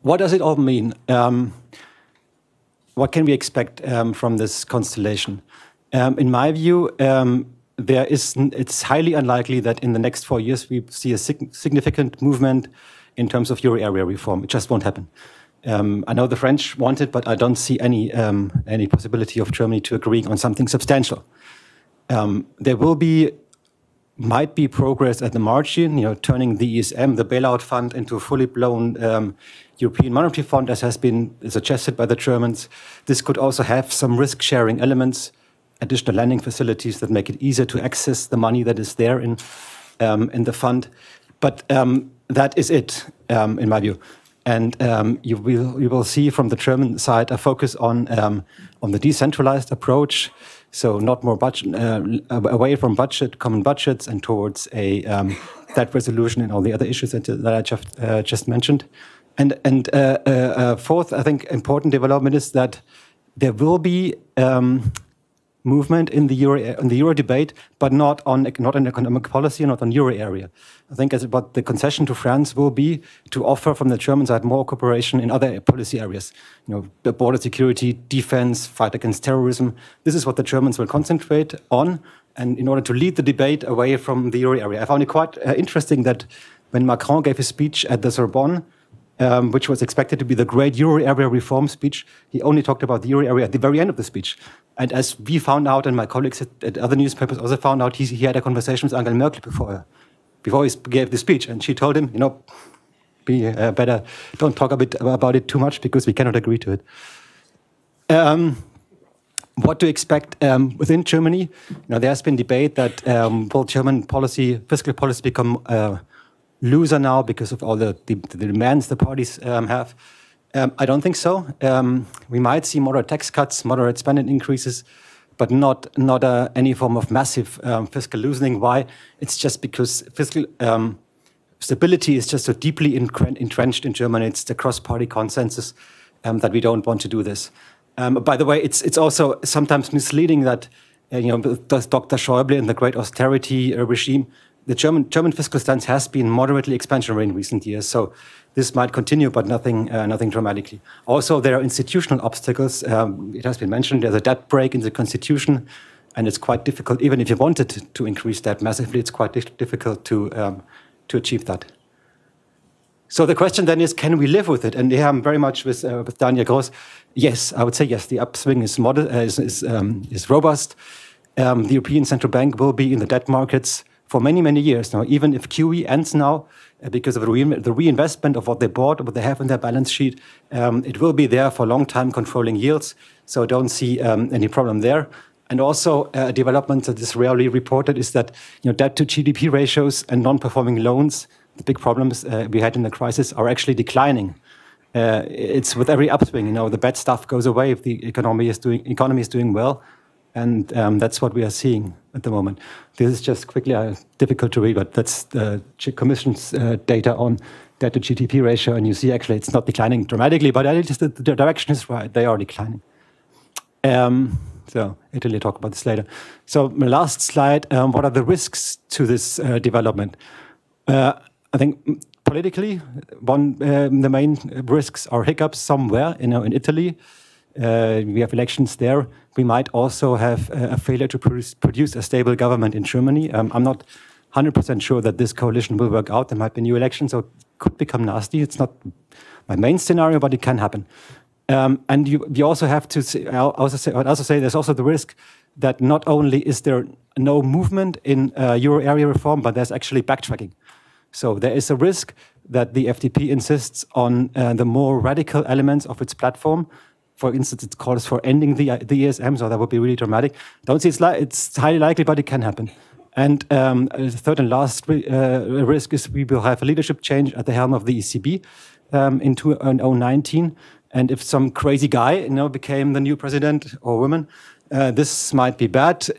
What does it all mean? What can we expect from this constellation? In my view, it's highly unlikely that in the next 4 years we see a significant movement in terms of euro area reform. It just won't happen. I know the French want it, but I don't see any possibility of Germany to agreeing on something substantial. There might be progress at the margin, turning the ESM, the bailout fund, into a fully blown European Monetary Fund, as has been suggested by the Germans. This could also have some risk-sharing elements, additional lending facilities that make it easier to access the money that is there in the fund. But that is it, in my view. And you will see from the German side a focus on the decentralized approach. So not more budget, away from common budgets, and towards a debt resolution and all the other issues that I just mentioned. And fourth, I think, important development is that there will be movement in the euro debate, but not on economic policy, not on euro area. I think what the concession to France will be to offer from the German side more cooperation in other policy areas, the border security, defense, fight against terrorism. This is what the Germans will concentrate on, and in order to lead the debate away from the euro area. I found it quite interesting that when Macron gave his speech at the Sorbonne, which was expected to be the great euro area reform speech, he only talked about the euro area at the very end of the speech. And as we found out, and my colleagues at other newspapers also found out, he had a conversation with Angela Merkel before he gave the speech, and she told him, be better, don't talk about it too much, because we cannot agree to it. What to expect within Germany? There has been debate that will German fiscal policy become looser now because of all the demands the parties have. I don't think so. We might see moderate tax cuts, moderate spending increases, but not any form of massive fiscal loosening. Why? It's just because fiscal stability is just so deeply entrenched in Germany. It's the cross-party consensus that we don't want to do this. By the way, it's also sometimes misleading that Dr. Schäuble in the great austerity regime, the German fiscal stance has been moderately expansionary in recent years. So this might continue, but nothing dramatically. Also, there are institutional obstacles. It has been mentioned there's a debt break in the constitution, and it's quite difficult. Even if you wanted to increase debt massively, it's quite difficult to achieve that. So the question then is, can we live with it? And here I'm very much with Daniel Gross. Yes, I would say yes. The upswing is robust. The European Central Bank will be in the debt markets for many, many years now. Even if QE ends now, because of the reinvestment of what they bought, what they have in their balance sheet, it will be there for a long time, controlling yields. So I don't see any problem there. And also a development that is rarely reported is that debt to GDP ratios and non-performing loans the big problems we had in the crisis are actually declining. It's with every upswing, you know, the bad stuff goes away if the economy is doing well, and that's what we are seeing at the moment. This is just quickly difficult to read, but that's the Commission's data on debt to GDP ratio, and you see actually it's not declining dramatically, but at least the direction is right. They are declining. So Italy, talk about this later. So my last slide, what are the risks to this development? I think politically, the main risks are hiccups somewhere, you know, in Italy. We have elections there. We might also have a failure to produce a stable government in Germany. I'm not 100% sure that this coalition will work out. There might be new elections, so it could become nasty. It's not my main scenario, but it can happen. And you also have to say there's also the risk that not only is there no movement in euro area reform, but there's actually backtracking. So there is a risk that the FDP insists on the more radical elements of its platform. For instance, it calls for ending the ESM, so that would be really dramatic. Don't see it's highly likely, but it can happen. And the third and last risk is we will have a leadership change at the helm of the ECB in 2019. And if some crazy guy, you know, became the new president or woman, this might be bad.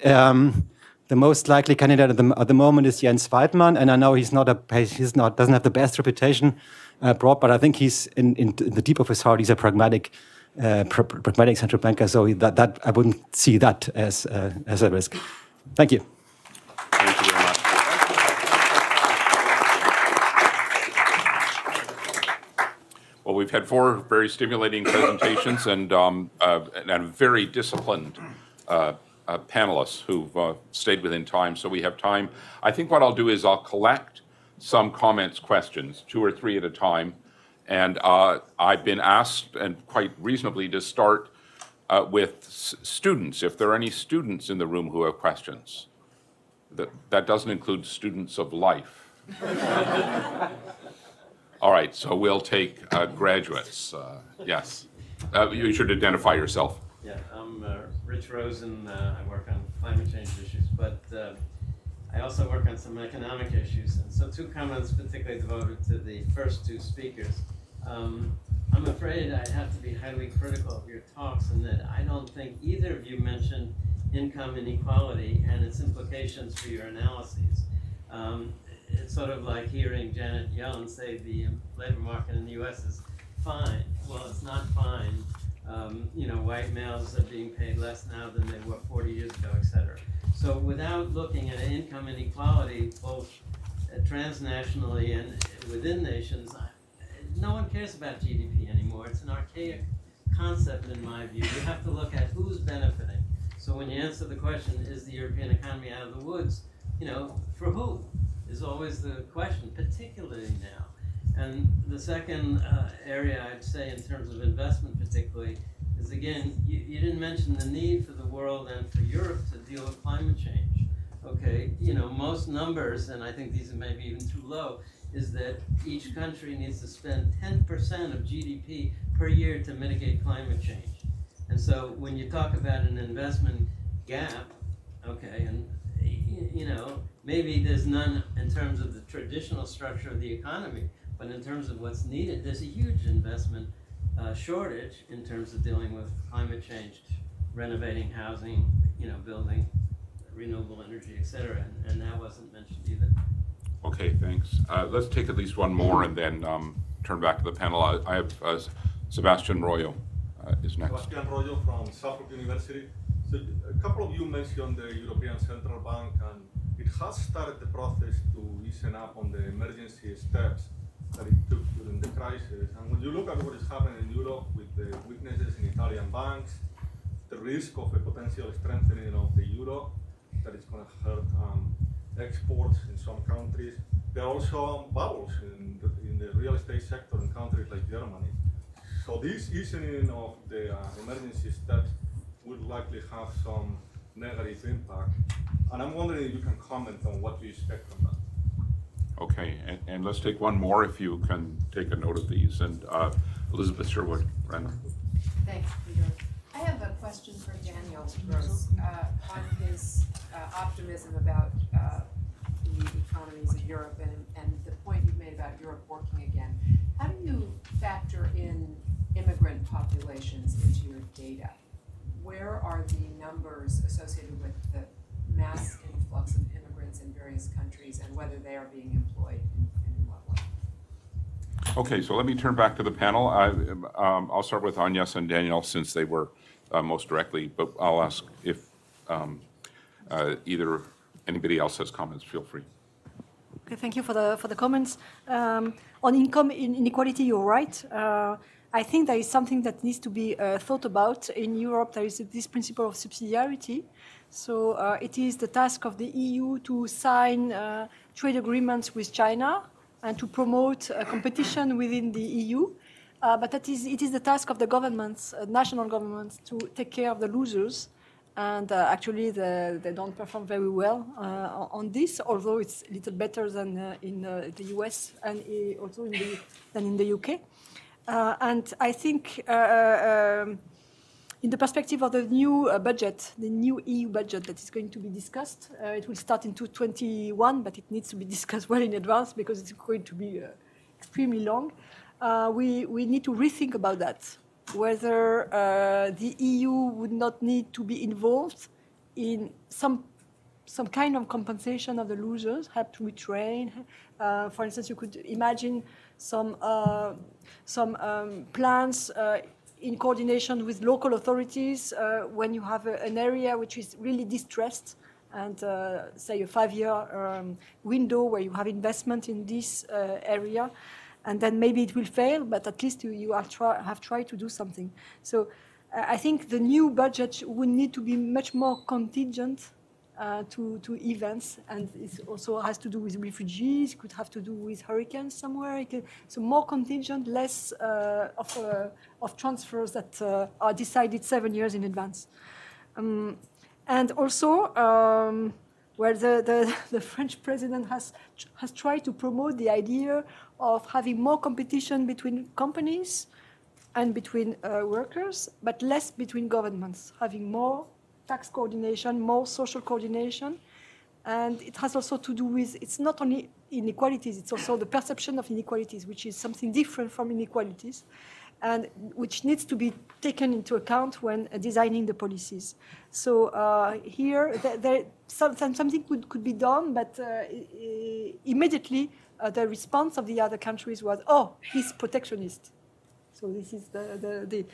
The most likely candidate at the moment is Jens Weidmann, and I know doesn't have the best reputation abroad, but I think he's in the deep of his heart, he's a pragmatic central banker. So that I wouldn't see that as a risk. Thank you. Thank you very much. Well, we've had 4 very stimulating presentations and very disciplined panelists who've stayed within time, so we have time. I think what I'll do is I'll collect some comments, questions, 2 or 3 at a time, and I've been asked, and quite reasonably, to start with students, if there are any students in the room who have questions. That doesn't include students of life. All right, so we'll take graduates. Yes, you should identify yourself. Yeah, I'm Rich Rosen. I work on climate change issues, but I also work on some economic issues. And so 2 comments particularly devoted to the first 2 speakers. I'm afraid I have to be highly critical of your talks in that I don't think either of you mentioned income inequality and its implications for your analyses. It's sort of like hearing Janet Yellen say the labor market in the US is fine. Well, it's not fine. You know, white males are being paid less now than they were 40 years ago, et cetera. So without looking at income inequality, both transnationally and within nations, no one cares about GDP anymore. It's an archaic concept in my view. You have to look at who's benefiting. So when you answer the question, is the European economy out of the woods, you know, for who is always the question, particularly now. And the second area I'd say in terms of investment particularly is, again, you didn't mention the need for the world and for Europe to deal with climate change. Okay, you know, most numbers, and I think these are maybe even too low, is that each country needs to spend 10% of GDP per year to mitigate climate change. And so when you talk about an investment gap, okay, and you know, maybe there's none in terms of the traditional structure of the economy, but in terms of what's needed, there's a huge investment shortage in terms of dealing with climate change, renovating housing, you know, building renewable energy, et cetera, and that wasn't mentioned either. Okay, thanks. Let's take at least one more and then turn back to the panel. I have Sebastian Royo is next. Sebastian Royo from Suffolk University. So a couple of you mentioned the European Central Bank, and it has started the process to loosen up on the emergency steps that it took during the crisis. And when you look at what is happening in Europe with the weaknesses in Italian banks, the risk of a potential strengthening of the euro, that it's going to hurt exports in some countries. There are also bubbles in the real estate sector in countries like Germany. So this easing of the emergency steps would likely have some negative impact. And I'm wondering if you can comment on what you expect from that. Okay, and let's take one more if you can take a note of these. And Elizabeth Sherwood, Renner. Thanks, Peter. I have a question for Daniel Gross on his optimism about the economies of Europe and the point you made about Europe working again. How do you factor in immigrant populations into your data? Where are the numbers associated with the mass influx of immigrants in various countries and whether they are being employed and in what way? Okay, so let me turn back to the panel. I'll start with Agnes and Daniel since they were most directly, but I'll ask if either anybody else has comments, feel free. Okay, thank you for the comments. On income inequality, you're right. I think there is something that needs to be thought about. In Europe, there is this principle of subsidiarity. So it is the task of the EU to sign trade agreements with China and to promote competition within the EU. But it is the task of the governments, national governments, to take care of the losers. And actually, they don't perform very well on this, although it's a little better than in the US and also than in the UK. And I think in the perspective of the new budget, the new EU budget that is going to be discussed, it will start in 2021, but it needs to be discussed well in advance because it's going to be extremely long. We need to rethink about that, whether the EU would not need to be involved in some kind of compensation of the losers, help to retrain. For instance, you could imagine some plans in coordination with local authorities when you have an area which is really distressed and say a 5-year window where you have investment in this area. And then maybe it will fail, but at least you have tried to do something. So I think the new budget would need to be much more contingent to events, and it also has to do with refugees, could have to do with hurricanes somewhere. So more contingent, less of transfers that are decided 7 years in advance. And also, where the French president has tried to promote the idea of having more competition between companies and between workers, but less between governments, having more tax coordination, more social coordination. And it has also to do with, it's not only inequalities, it's also the perception of inequalities, which is something different from inequalities, and which needs to be taken into account when designing the policies. So here, something could be done, but immediately the response of the other countries was, oh, he's protectionist. So this is the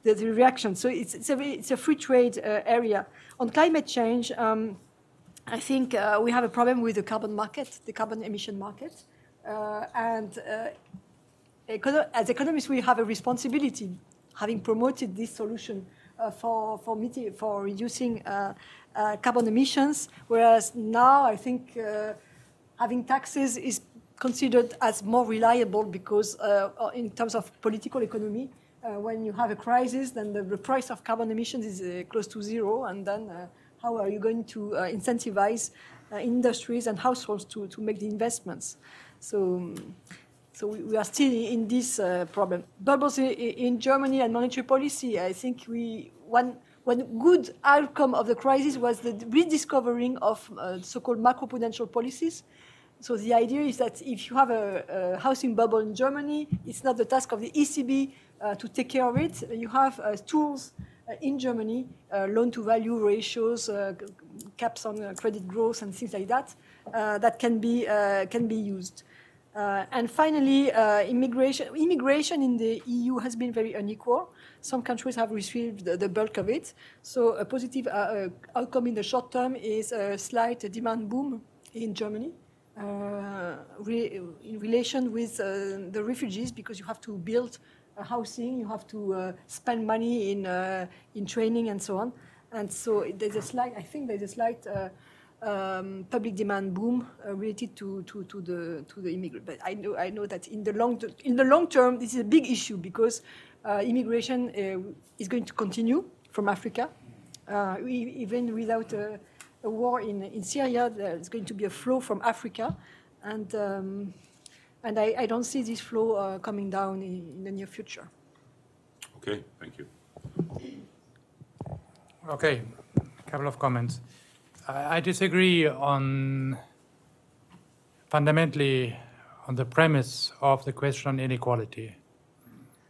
reaction. So it's a free trade area. On climate change, I think we have a problem with the carbon market, the carbon emission market. As economists, we have a responsibility, having promoted this solution for reducing carbon emissions, whereas now I think having taxes is considered as more reliable because in terms of political economy, when you have a crisis, then the price of carbon emissions is close to zero, and then how are you going to incentivize industries and households to make the investments? So we are still in this problem. Bubbles in Germany and monetary policy, I think one good outcome of the crisis was the rediscovering of so-called macroprudential policies. So the idea is that if you have a housing bubble in Germany, it's not the task of the ECB to take care of it. You have tools in Germany, loan-to-value ratios, caps on credit growth, and things like that, that can be used. And finally, immigration in the EU has been very unequal. Some countries have received the bulk of it. So a positive outcome in the short term is a slight demand boom in Germany in relation with the refugees, because you have to build housing, you have to spend money in training and so on. And so there's a slight, I think there's a slight public demand boom related to the immigrant. But I know that in the long term, this is a big issue because immigration is going to continue from Africa, even without a war in Syria. There's going to be a flow from Africa, and I don't see this flow coming down in the near future. Okay, thank you. Okay, a couple of comments. I disagree fundamentally on the premise of the question on inequality.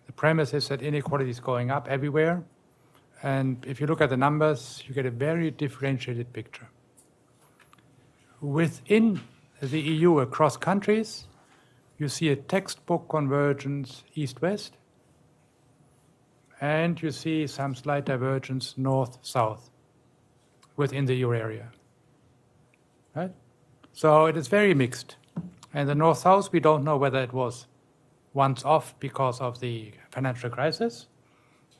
The premise is that inequality is going up everywhere, and if you look at the numbers, you get a very differentiated picture. Within the EU, across countries, you see a textbook convergence east-west, and you see some slight divergence north-south within the euro area. Right? So it is very mixed. And the north-south, we don't know whether it was once off because of the financial crisis,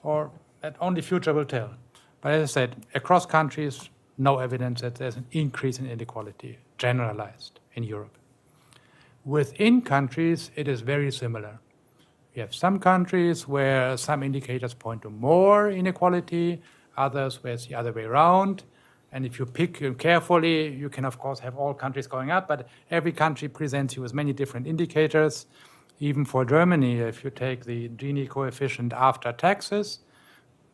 or that only future will tell. But as I said, across countries, no evidence that there's an increase in inequality generalized in Europe. Within countries, it is very similar. You have some countries where some indicators point to more inequality, others where it's the other way around. And if you pick carefully, you can, of course, have all countries going up, but every country presents you with many different indicators. Even for Germany, if you take the Gini coefficient after taxes,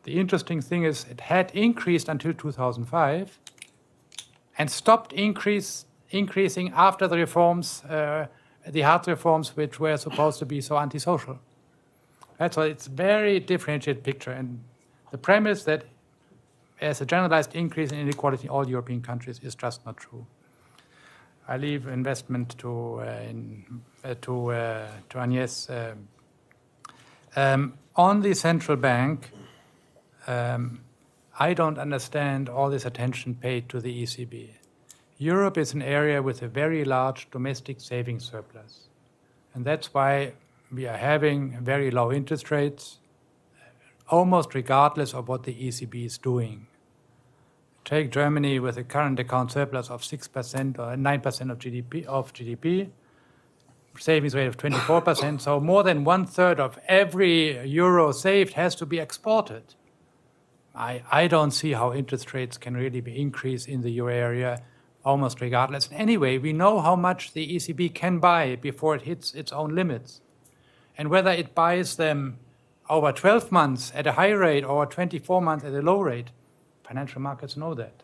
the interesting thing is it had increased until 2005 and stopped increasing after the reforms, the hard reforms, which were supposed to be so antisocial. That's why it's a very differentiated picture. And the premise that there's a generalized increase in inequality in all European countries is just not true. I leave investment to Agnes. On the central bank, I don't understand all this attention paid to the ECB. Europe is an area with a very large domestic savings surplus. And that's why we are having very low interest rates, almost regardless of what the ECB is doing. Take Germany with a current account surplus of 6% or 9% of GDP, savings rate of 24%. So more than 1/3 of every euro saved has to be exported. I don't see how interest rates can really be increased in the euro area, almost regardless. Anyway, we know how much the ECB can buy before it hits its own limits. And whether it buys them over 12 months at a high rate or 24 months at a low rate, financial markets know that.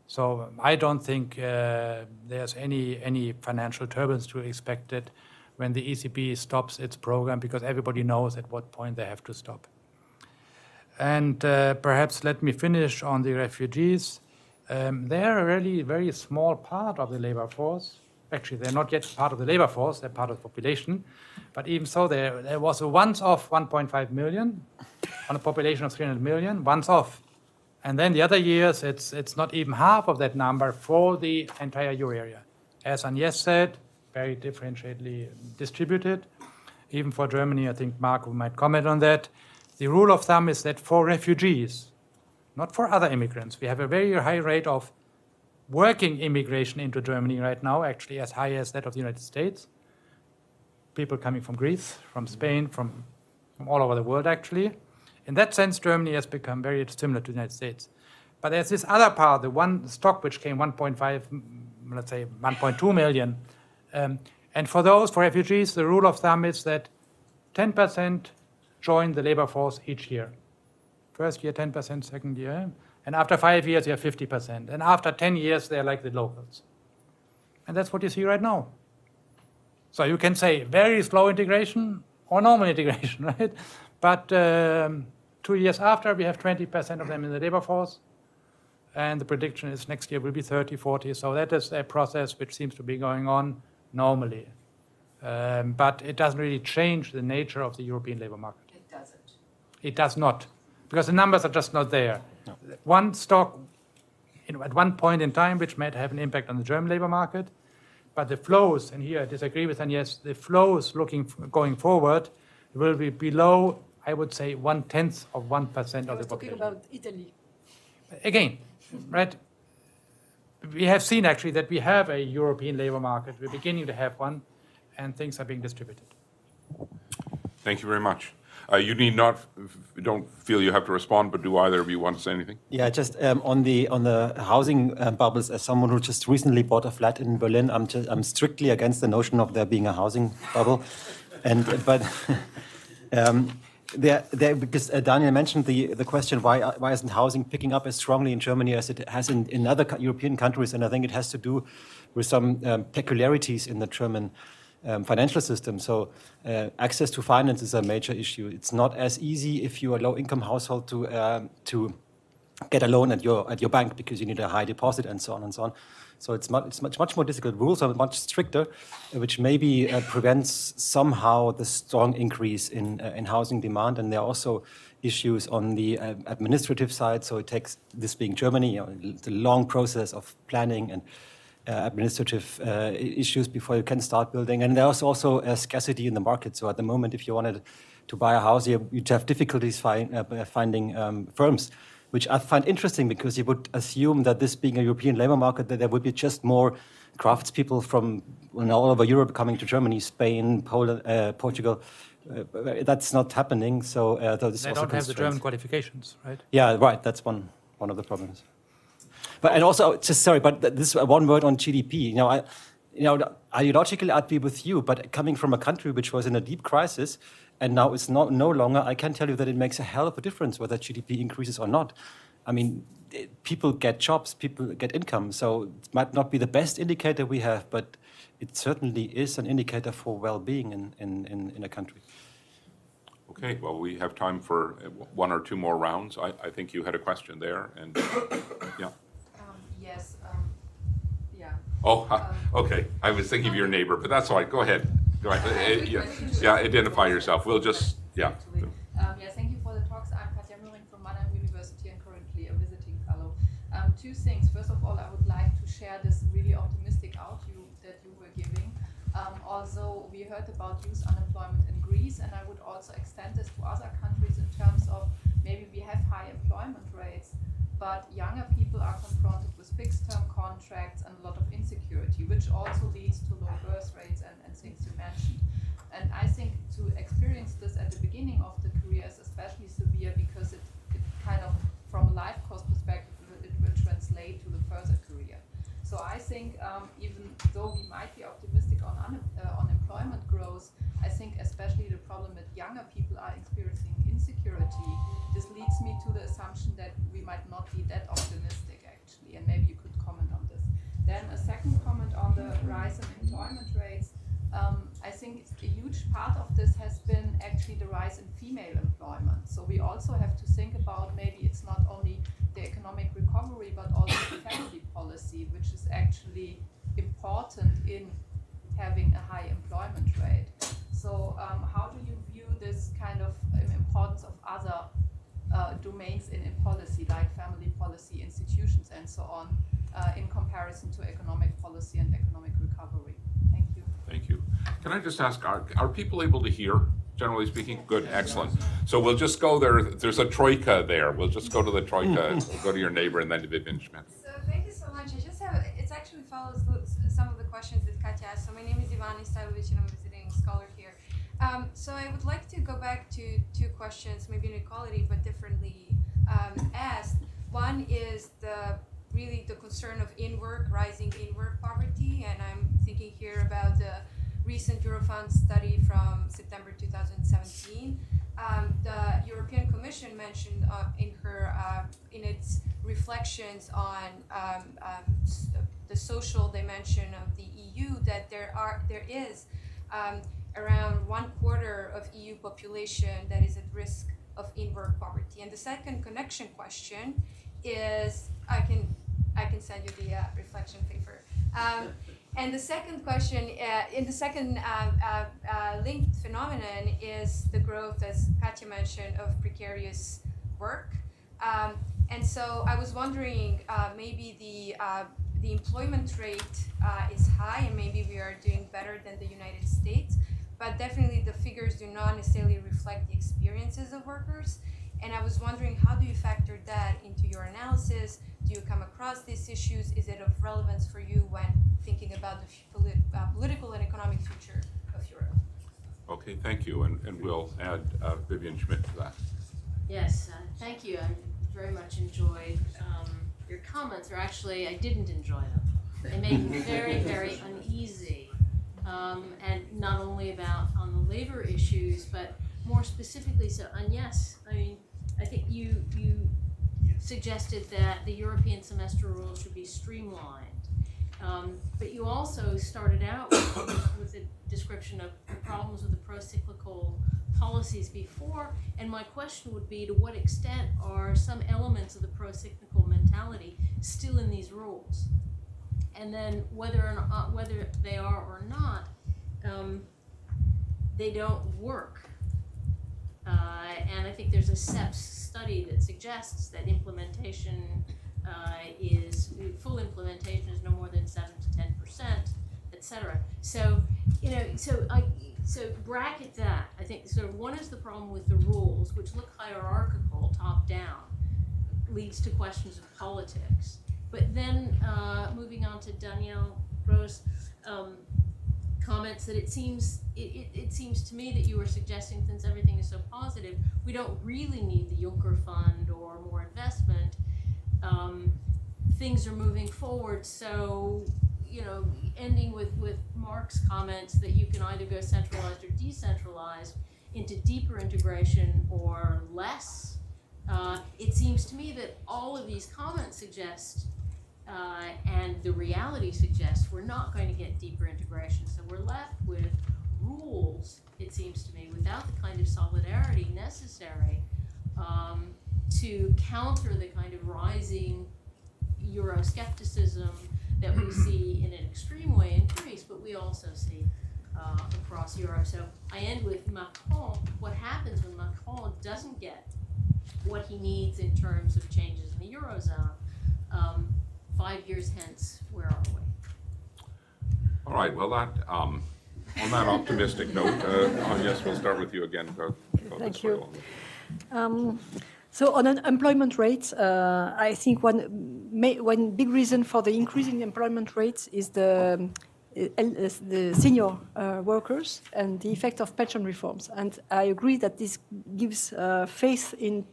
So I don't think there's any financial turbulence to be expected when the ECB stops its program, because everybody knows at what point they have to stop. And perhaps let me finish on the refugees. They're a really very small part of the labor force. Actually, they're not yet part of the labor force, they're part of the population. But even so, there was a once-off 1.5 million on a population of 300 million, once-off. And then the other years, it's not even half of that number for the entire euro area. As Agnes said, very differentiatedly distributed. Even for Germany, I think Marco might comment on that. The rule of thumb is that for refugees, not for other immigrants, we have a very high rate of working immigration into Germany right now, actually as high as that of the United States. People coming from Greece, from Spain, from all over the world, actually. In that sense, Germany has become very similar to the United States. But there's this other part, the one stock which came 1.5, let's say 1.2 million. And for those, for refugees, the rule of thumb is that 10% join the labor force each year. First year, 10%, second year. And after 5 years, you have 50%. And after 10 years, they're like the locals. And that's what you see right now. So you can say very slow integration or normal integration, right? But 2 years after, we have 20% of them in the labor force. And the prediction is next year will be 30, 40. So that is a process which seems to be going on normally. But it doesn't really change the nature of the European labor market. It doesn't. It does not, because the numbers are just not there. No. One stock at one point in time, which might have an impact on the German labor market, but the flows, and here I disagree with Agnes, the flows going forward will be below, I would say, 1/10 of 1% of the population. Talking about Italy. Again, right? We have seen actually that we have a European labor market. We're beginning to have one, and things are being distributed. Thank you very much. You need not, don't feel you have to respond, but do either of you want to say anything? Yeah, just on the housing bubbles, as someone who just recently bought a flat in Berlin, I'm strictly against the notion of there being a housing bubble, because Daniel mentioned the question why isn't housing picking up as strongly in Germany as it has in other European countries, and I think it has to do with some peculiarities in the German financial system. So access to finance is a major issue. It's not as easy if you're a low-income household to get a loan at your bank because you need a high deposit and so on and so on. So it's much more difficult. Rules are much stricter, which maybe prevents somehow the strong increase in housing demand. And there are also issues on the administrative side. So it takes, this being Germany, the long process of planning and administrative issues before you can start building. And there's also a scarcity in the market. So at the moment, if you wanted to buy a house, you'd have difficulties finding firms, which I find interesting because you would assume that this being a European labor market, that there would be just more craftspeople from all over Europe coming to Germany, Spain, Poland, Portugal. That's not happening. So they don't have the German qualifications, right? Yeah, right. That's one of the problems. But and also, just sorry, but this one word on GDP. Ideologically, I'd be with you, but coming from a country which was in a deep crisis, and now it's no longer, I can tell you that it makes a hell of a difference whether GDP increases or not. I mean, people get jobs, people get income, so it might not be the best indicator we have, but it certainly is an indicator for well-being in a country. Okay, well, we have time for one or two more rounds. I think you had a question there, and yeah. Yes, yeah. Oh, okay. I was thinking of your neighbor, but that's all right. Go ahead. Go ahead. Yeah, identify yourself. We'll just, yeah. Yeah, thank you for the talks. I'm Katja Möhring from Mannheim University and currently a visiting fellow. Two things. First of all, I would like to share this really optimistic outlook that you were giving. Also, we heard about youth unemployment in Greece, and I would also extend this to other countries in terms of maybe we have high employment rates, but younger people are confronted with fixed-term contracts and a lot of insecurity, which also leads to low birth rates and things you mentioned. And I think to experience this at the beginning of the career is especially severe because it kind of, from a life cost perspective, it will translate to the further career. So I think even though we might be optimistic on employment growth, I think especially the problem that younger people are experiencing insecurity, this leads me to the assumption that we might not be that optimistic actually, and maybe you could comment on this. Then a second comment on the rise in employment rates. I think a huge part of this has been actually the rise in female employment. So we also have to think about maybe it's not only the economic recovery, but also the family policy, which is actually important in having a high employment rate. So how do you view this kind of importance of other domains in policy, like family policy, institutions, and so on, in comparison to economic policy and economic recovery? Thank you. Thank you. Can I just ask, are people able to hear, generally speaking? Good, excellent. So we'll just go there. There's a troika there. We'll just go to the troika. We'll go to your neighbor and then to Vivian Schmidt. So thank you so much. I just have, it actually follows some of the questions that Katja asked. So my name is Ivana Stylovich and I'm a visiting scholar here. So I would like to go back to two questions, maybe inequality, but differently asked. One is really the concern of rising in-work poverty, and I'm thinking here about the recent Eurofound study from September 2017. The European Commission mentioned in its reflections on the social dimension of the EU that there is around 1/4 of EU population that is at risk of in-work poverty. And the second connection question is, I can send you the reflection paper. And the second question, in the second linked phenomenon is the growth, as Katja mentioned, of precarious work. And so I was wondering, maybe the employment rate is high, and maybe we are doing better than the United States, but definitely the figures do not necessarily reflect the experiences of workers. And I was wondering, how do you factor that into your analysis? Do you come across these issues? Is it of relevance for you when thinking about the political and economic future of Europe? Okay, thank you. And we'll add Vivian Schmidt to that. Yes, thank you. I very much enjoyed your comments, or actually I didn't enjoy them. They made me very, very uneasy. And not only about on the labor issues, but more specifically, so Agnes, I mean, I think you suggested that the European semester rules should be streamlined. But you also started out with a description of the problems with the pro-cyclical policies before, and my question would be, to what extent are some elements of the pro-cyclical mentality still in these rules? And then whether they are or not, they don't work. And I think there's a CEPS study that suggests that implementation full implementation is no more than 7 to 10%, et cetera. So, so bracket that. I think sort of one is the problem with the rules, which look hierarchical, top down, leads to questions of politics. But then moving on to Danielle Rose, comments that it seems to me that you were suggesting, since everything is so positive, we don't really need the Juncker Fund or more investment. Things are moving forward, so ending with Mark's comments that you can either go centralized or decentralized into deeper integration or less. It seems to me that all of these comments suggest, and the reality suggests, we're not going to get deeper integration. So we're left with rules, it seems to me, without the kind of solidarity necessary to counter the kind of rising Euroscepticism that we see in an extreme way in Greece, but we also see across Europe. So I end with Macron. What happens when Macron doesn't get what he needs in terms of changes in the Eurozone? 5 years hence, where are we? All right, well, that, on that optimistic note, I guess we'll start with you again. Thank you. So on unemployment rates, I think one big reason for the increase in employment rates is the senior workers and the effect of pension reforms. And I agree that this gives faith in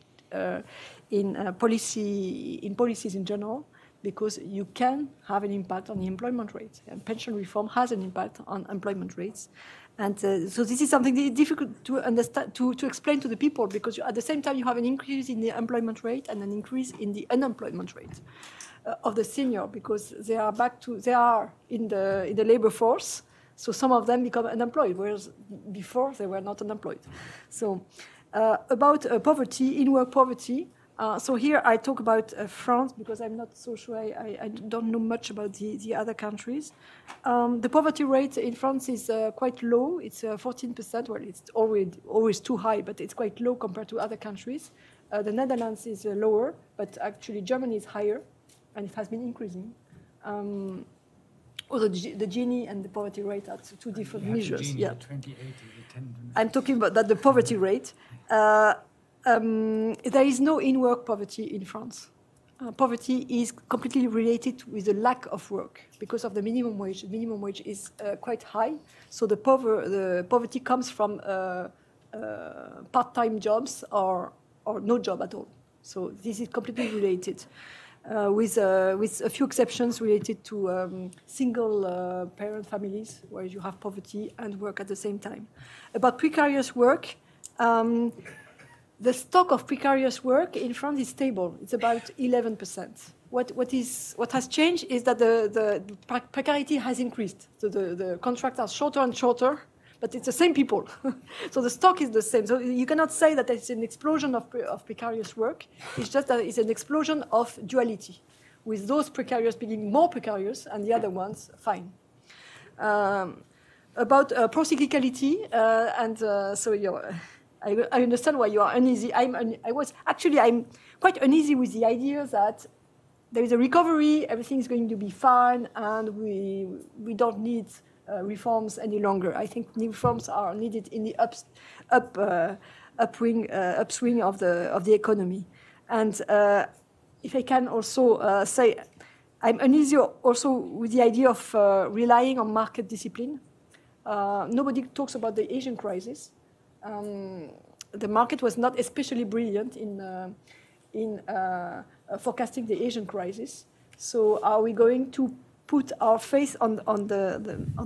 policies in general, because you can have an impact on the employment rate, and pension reform has an impact on employment rates. And so this is something difficult to understand, to explain to the people, because at the same time you have an increase in the employment rate and an increase in the unemployment rate of the senior, because they are in the labor force. So some of them become unemployed, whereas before they were not unemployed. So about poverty, in-work poverty. So here I talk about France, because I'm not so sure, I don't know much about the other countries. The poverty rate in France is quite low. It's 14%. Well, it's always too high, but it's quite low compared to other countries. The Netherlands is lower, but actually Germany is higher, and it has been increasing. Although the Gini and the poverty rate are two different measures. Gini, yeah. 2080, I'm talking about the poverty rate. There is no in-work poverty in France. Poverty is completely related with the lack of work because of the minimum wage. The minimum wage is quite high, so the poverty comes from part-time jobs or no job at all. So this is completely related, with a few exceptions related to single parent families where you have poverty and work at the same time. About precarious work. The stock of precarious work in France is stable. It's about 11%. What has changed is that the precarity has increased. So the contracts are shorter and shorter, but it's the same people. So the stock is the same. So you cannot say that it's an explosion of precarious work. It's just that it's an explosion of duality, with those precarious being more precarious and the other ones fine. About procyclicality, I understand why you are uneasy. I'm quite uneasy with the idea that there is a recovery, everything is going to be fine, and we don't need reforms any longer. I think new reforms are needed in the upswing of the economy. And if I can also say, I'm uneasy also with the idea of relying on market discipline. Nobody talks about the Asian crisis. The market was not especially brilliant in forecasting the Asian crisis. So are we going to put our faith on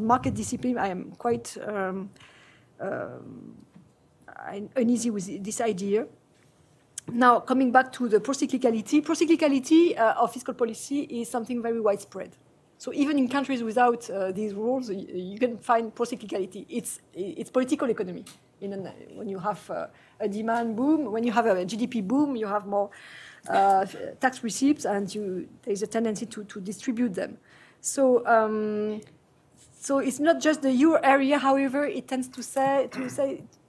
market discipline? I am quite uneasy with this idea. Now, coming back to the procyclicality of fiscal policy is something very widespread. So even in countries without these rules, you can find procyclicality. It's political economy. When you have a demand boom, when you have a GDP boom, you have more tax receipts, and there's a tendency to distribute them. So it's not just the euro area. However, it tends to say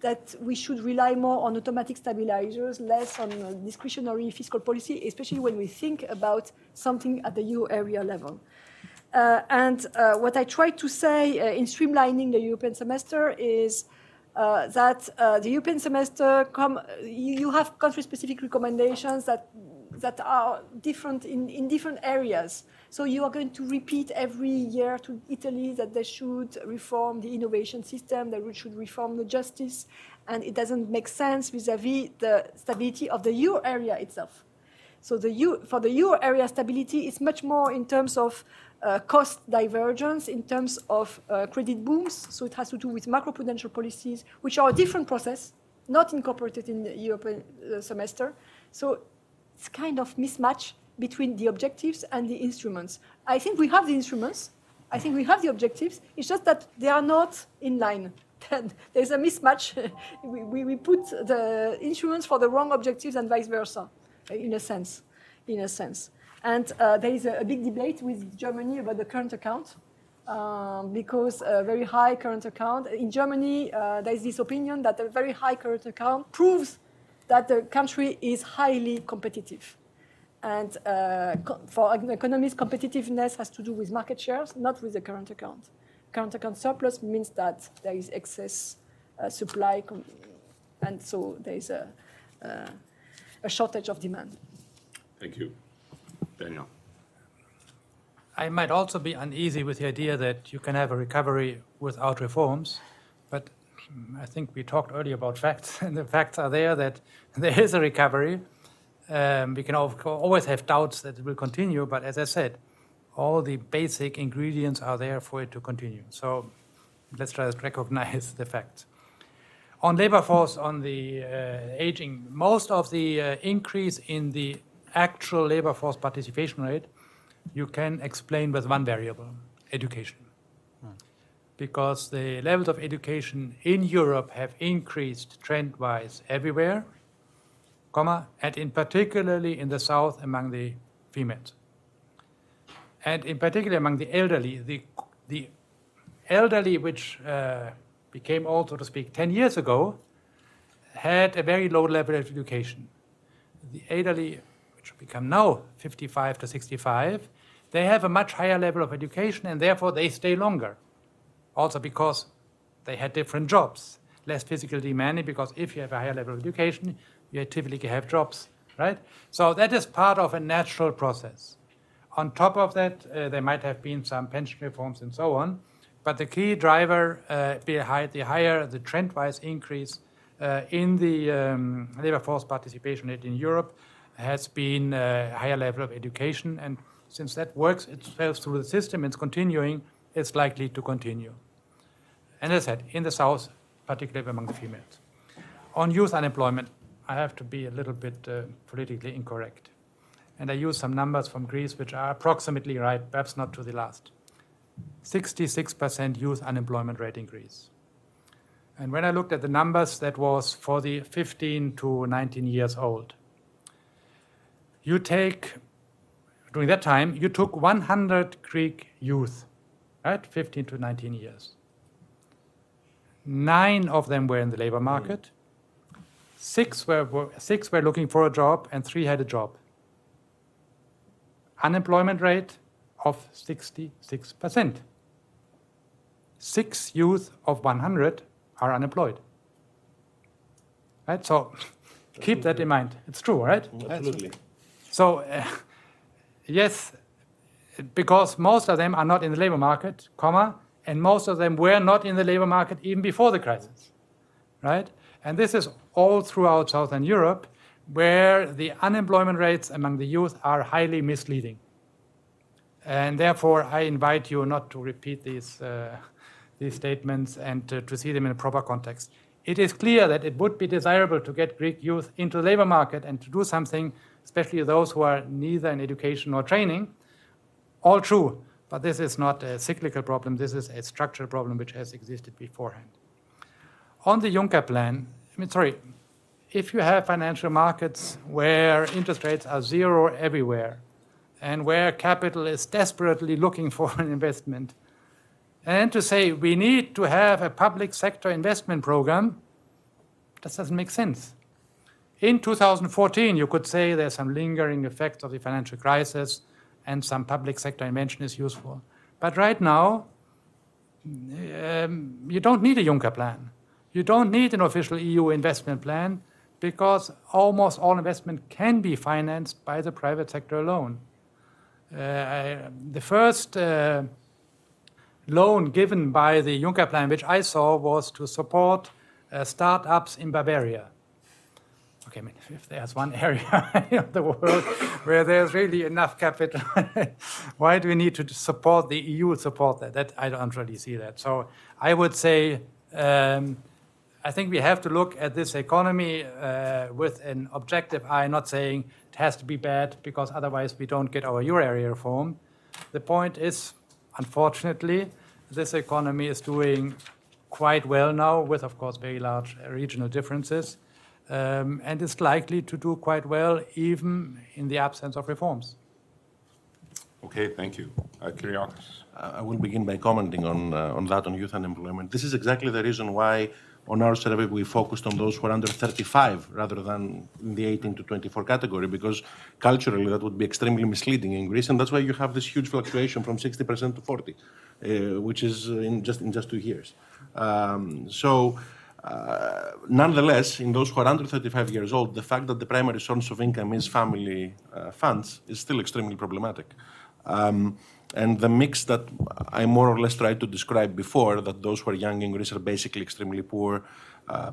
that we should rely more on automatic stabilizers, less on discretionary fiscal policy, especially when we think about something at the euro area level. And what I tried to say in streamlining the European semester is that the European semester, you have country-specific recommendations that are different in different areas. So you are going to repeat every year to Italy that they should reform the innovation system, they should reform the justice, and it doesn't make sense vis-à-vis the stability of the euro area itself. So for the euro area stability, it's much more in terms of cost divergence, in terms of credit booms. So it has to do with macroprudential policies, which are a different process, not incorporated in the European semester. So it's kind of mismatch between the objectives and the instruments. I think we have the instruments. I think we have the objectives. It's just that they are not in line. There's a mismatch. We put the instruments for the wrong objectives and vice versa, in a sense. And there is a big debate with Germany about the current account, because a very high current account. In Germany, there is this opinion that a very high current account proves that the country is highly competitive. And for economies, competitiveness has to do with market shares, not with the current account. Current account surplus means that there is excess supply, and so there is a shortage of demand. Thank you. Daniel. I might also be uneasy with the idea that you can have a recovery without reforms, but I think we talked earlier about facts, and the facts are there that there is a recovery. We can always have doubts that it will continue, but as I said, all the basic ingredients are there for it to continue. So let's just recognize the facts. On labor force, on the aging, most of the increase in the actual labor force participation rate you can explain with one variable, education. Because the levels of education in Europe have increased trend-wise everywhere, and in particularly in the south among the females. And in particular among the elderly, the elderly which became old, so to speak, 10 years ago, had a very low level of education. The elderly, which become now 55 to 65, they have a much higher level of education, and therefore they stay longer. Also because they had different jobs, less physically demanding, because if you have a higher level of education, you typically have jobs, right? So that is part of a natural process. On top of that, there might have been some pension reforms and so on, but the key driver behind the higher, the trend-wise increase in the labor force participation rate in Europe has been a higher level of education, and since that works itself through the system, it's continuing, it's likely to continue. And as I said, in the south, particularly among the females. On youth unemployment, I have to be a little bit politically incorrect. And I use some numbers from Greece, which are approximately right, perhaps not to the last. 66% youth unemployment rate in Greece. And when I looked at the numbers, that was for the 15 to 19 years old. During that time, you took 100 Greek youth, right, 15 to 19 years. 9 of them were in the labor market. 6 were looking for a job, and 3 had a job. Unemployment rate of 66%. 6 youth of 100 are unemployed. Right? So keep that in mind. It's true, right? Absolutely. So yes, because most of them are not in the labor market, and most of them were not in the labor market even before the crisis, right? And this is all throughout Southern Europe, where the unemployment rates among the youth are highly misleading. And therefore, I invite you not to repeat these statements and to see them in a proper context. It is clear that it would be desirable to get Greek youth into the labor market and to do something, especially those who are neither in education nor training. All true. But this is not a cyclical problem. This is a structural problem which has existed beforehand. On the Juncker plan, if you have financial markets where interest rates are zero everywhere and where capital is desperately looking for an investment, and to say we need to have a public sector investment program, that doesn't make sense. In 2014, you could say there's some lingering effects of the financial crisis and some public sector intervention is useful. But right now, you don't need a Juncker plan. You don't need an official EU investment plan because almost all investment can be financed by the private sector alone. The first loan given by the Juncker plan, which I saw, was to support startups in Bavaria. Okay, I mean, if there's one area of the world where there's really enough capital, why do we need to support the EU support that? That I don't really see that. So I would say I think we have to look at this economy with an objective eye, not saying it has to be bad because otherwise we don't get our euro area reform. The point is, unfortunately, this economy is doing quite well now with, of course, very large regional differences. And is likely to do quite well even in the absence of reforms. Okay, thank you. Kyriakos. I will begin by commenting on that, on youth unemployment. This is exactly the reason why on our survey we focused on those who are under 35 rather than in the 18 to 24 category, because culturally that would be extremely misleading in Greece, and that's why you have this huge fluctuation from 60% to 40%, which is in just 2 years. Nonetheless, in those who are under 35 years old, the fact that the primary source of income is family funds is still extremely problematic. And the mix that I more or less tried to describe before, that those who are young in Greece are basically extremely poor,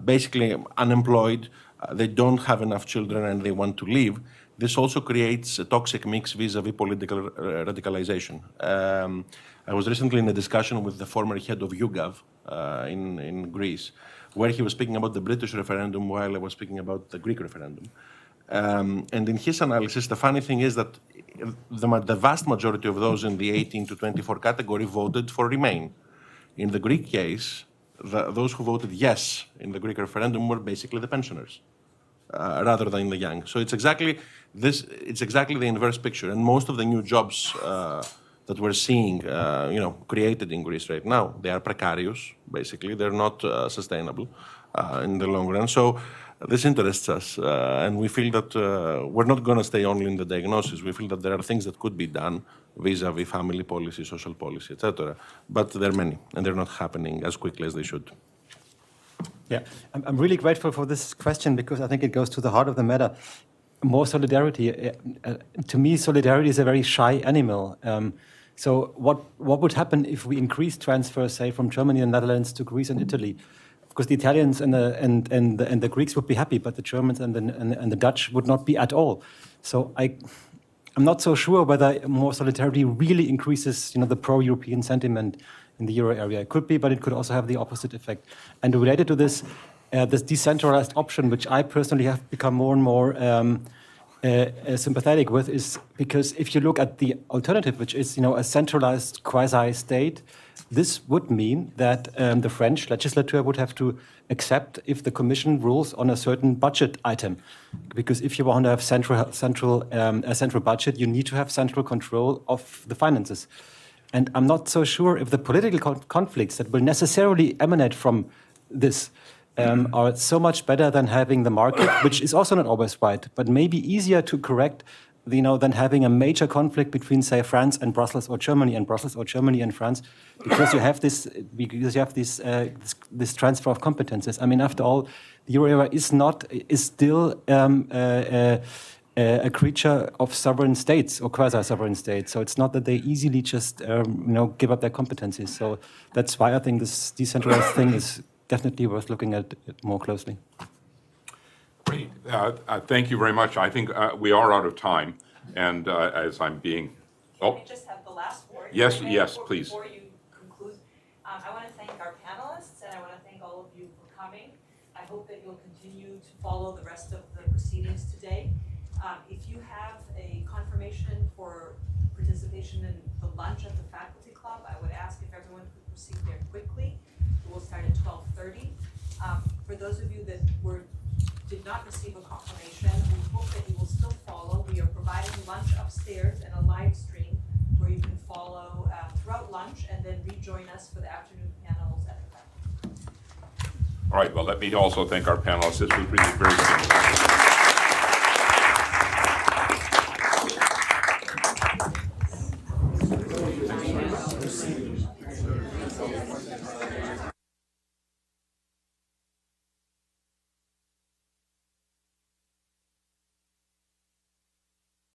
basically unemployed, they don't have enough children and they want to leave, this also creates a toxic mix vis-a-vis political radicalization. I was recently in a discussion with the former head of YouGov in Greece, where he was speaking about the British referendum while I was speaking about the Greek referendum. And in his analysis, the funny thing is that the vast majority of those in the 18 to 24 category voted for Remain. In the Greek case, those who voted yes in the Greek referendum were basically the pensioners, rather than the young. So it's exactly the inverse picture. And most of the new jobs that we're seeing, created in Greece right now, they are precarious, basically. They're not sustainable in the long run. So this interests us, and we feel that we're not going to stay only in the diagnosis. We feel that there are things that could be done vis-a-vis family policy, social policy, etc. But there are many, and they're not happening as quickly as they should. Yeah, I'm really grateful for this question because I think it goes to the heart of the matter. More solidarity. To me, solidarity is a very shy animal. So what would happen if we increase transfers, say, from Germany and Netherlands to Greece and Italy? Because the Italians and the Greeks would be happy, but the Germans and the Dutch would not be at all. So I'm not so sure whether more solidarity really increases, the pro-European sentiment in the euro area. It could be, but it could also have the opposite effect. And related to this, this decentralized option, which I personally have become more and more sympathetic with, is because if you look at the alternative, which is a centralized quasi-state, this would mean that the French legislature would have to accept if the Commission rules on a certain budget item, because if you want to have a central budget, you need to have central control of the finances. And I'm not so sure if the political conflicts that will necessarily emanate from this are so much better than having the market, which is also not always right, but maybe easier to correct, than having a major conflict between, say, France and Brussels or Germany and Brussels or Germany and France, because you have this transfer of competences. I mean, after all, the euro area is still a creature of sovereign states or quasi-sovereign states. So it's not that they easily just give up their competencies. So that's why I think this decentralized thing is definitely worth looking at it more closely. Great. Thank you very much. I think we are out of time. And as I'm being... Can I just have the last word? Yes, please. Before you conclude, I want to thank our panelists, and I want to thank all of you for coming. I hope that you'll continue to follow the rest of the proceedings today. If you have a confirmation for participation in the lunch at the faculty club. I would ask if everyone could proceed there quickly. We'll start at 12:30. For those of you that did not receive a confirmation, we hope that you will still follow. We are providing lunch upstairs and a live stream where you can follow throughout lunch and then rejoin us for the afternoon panels at the faculty. All right, well, let me also thank our panelists. This was really very good.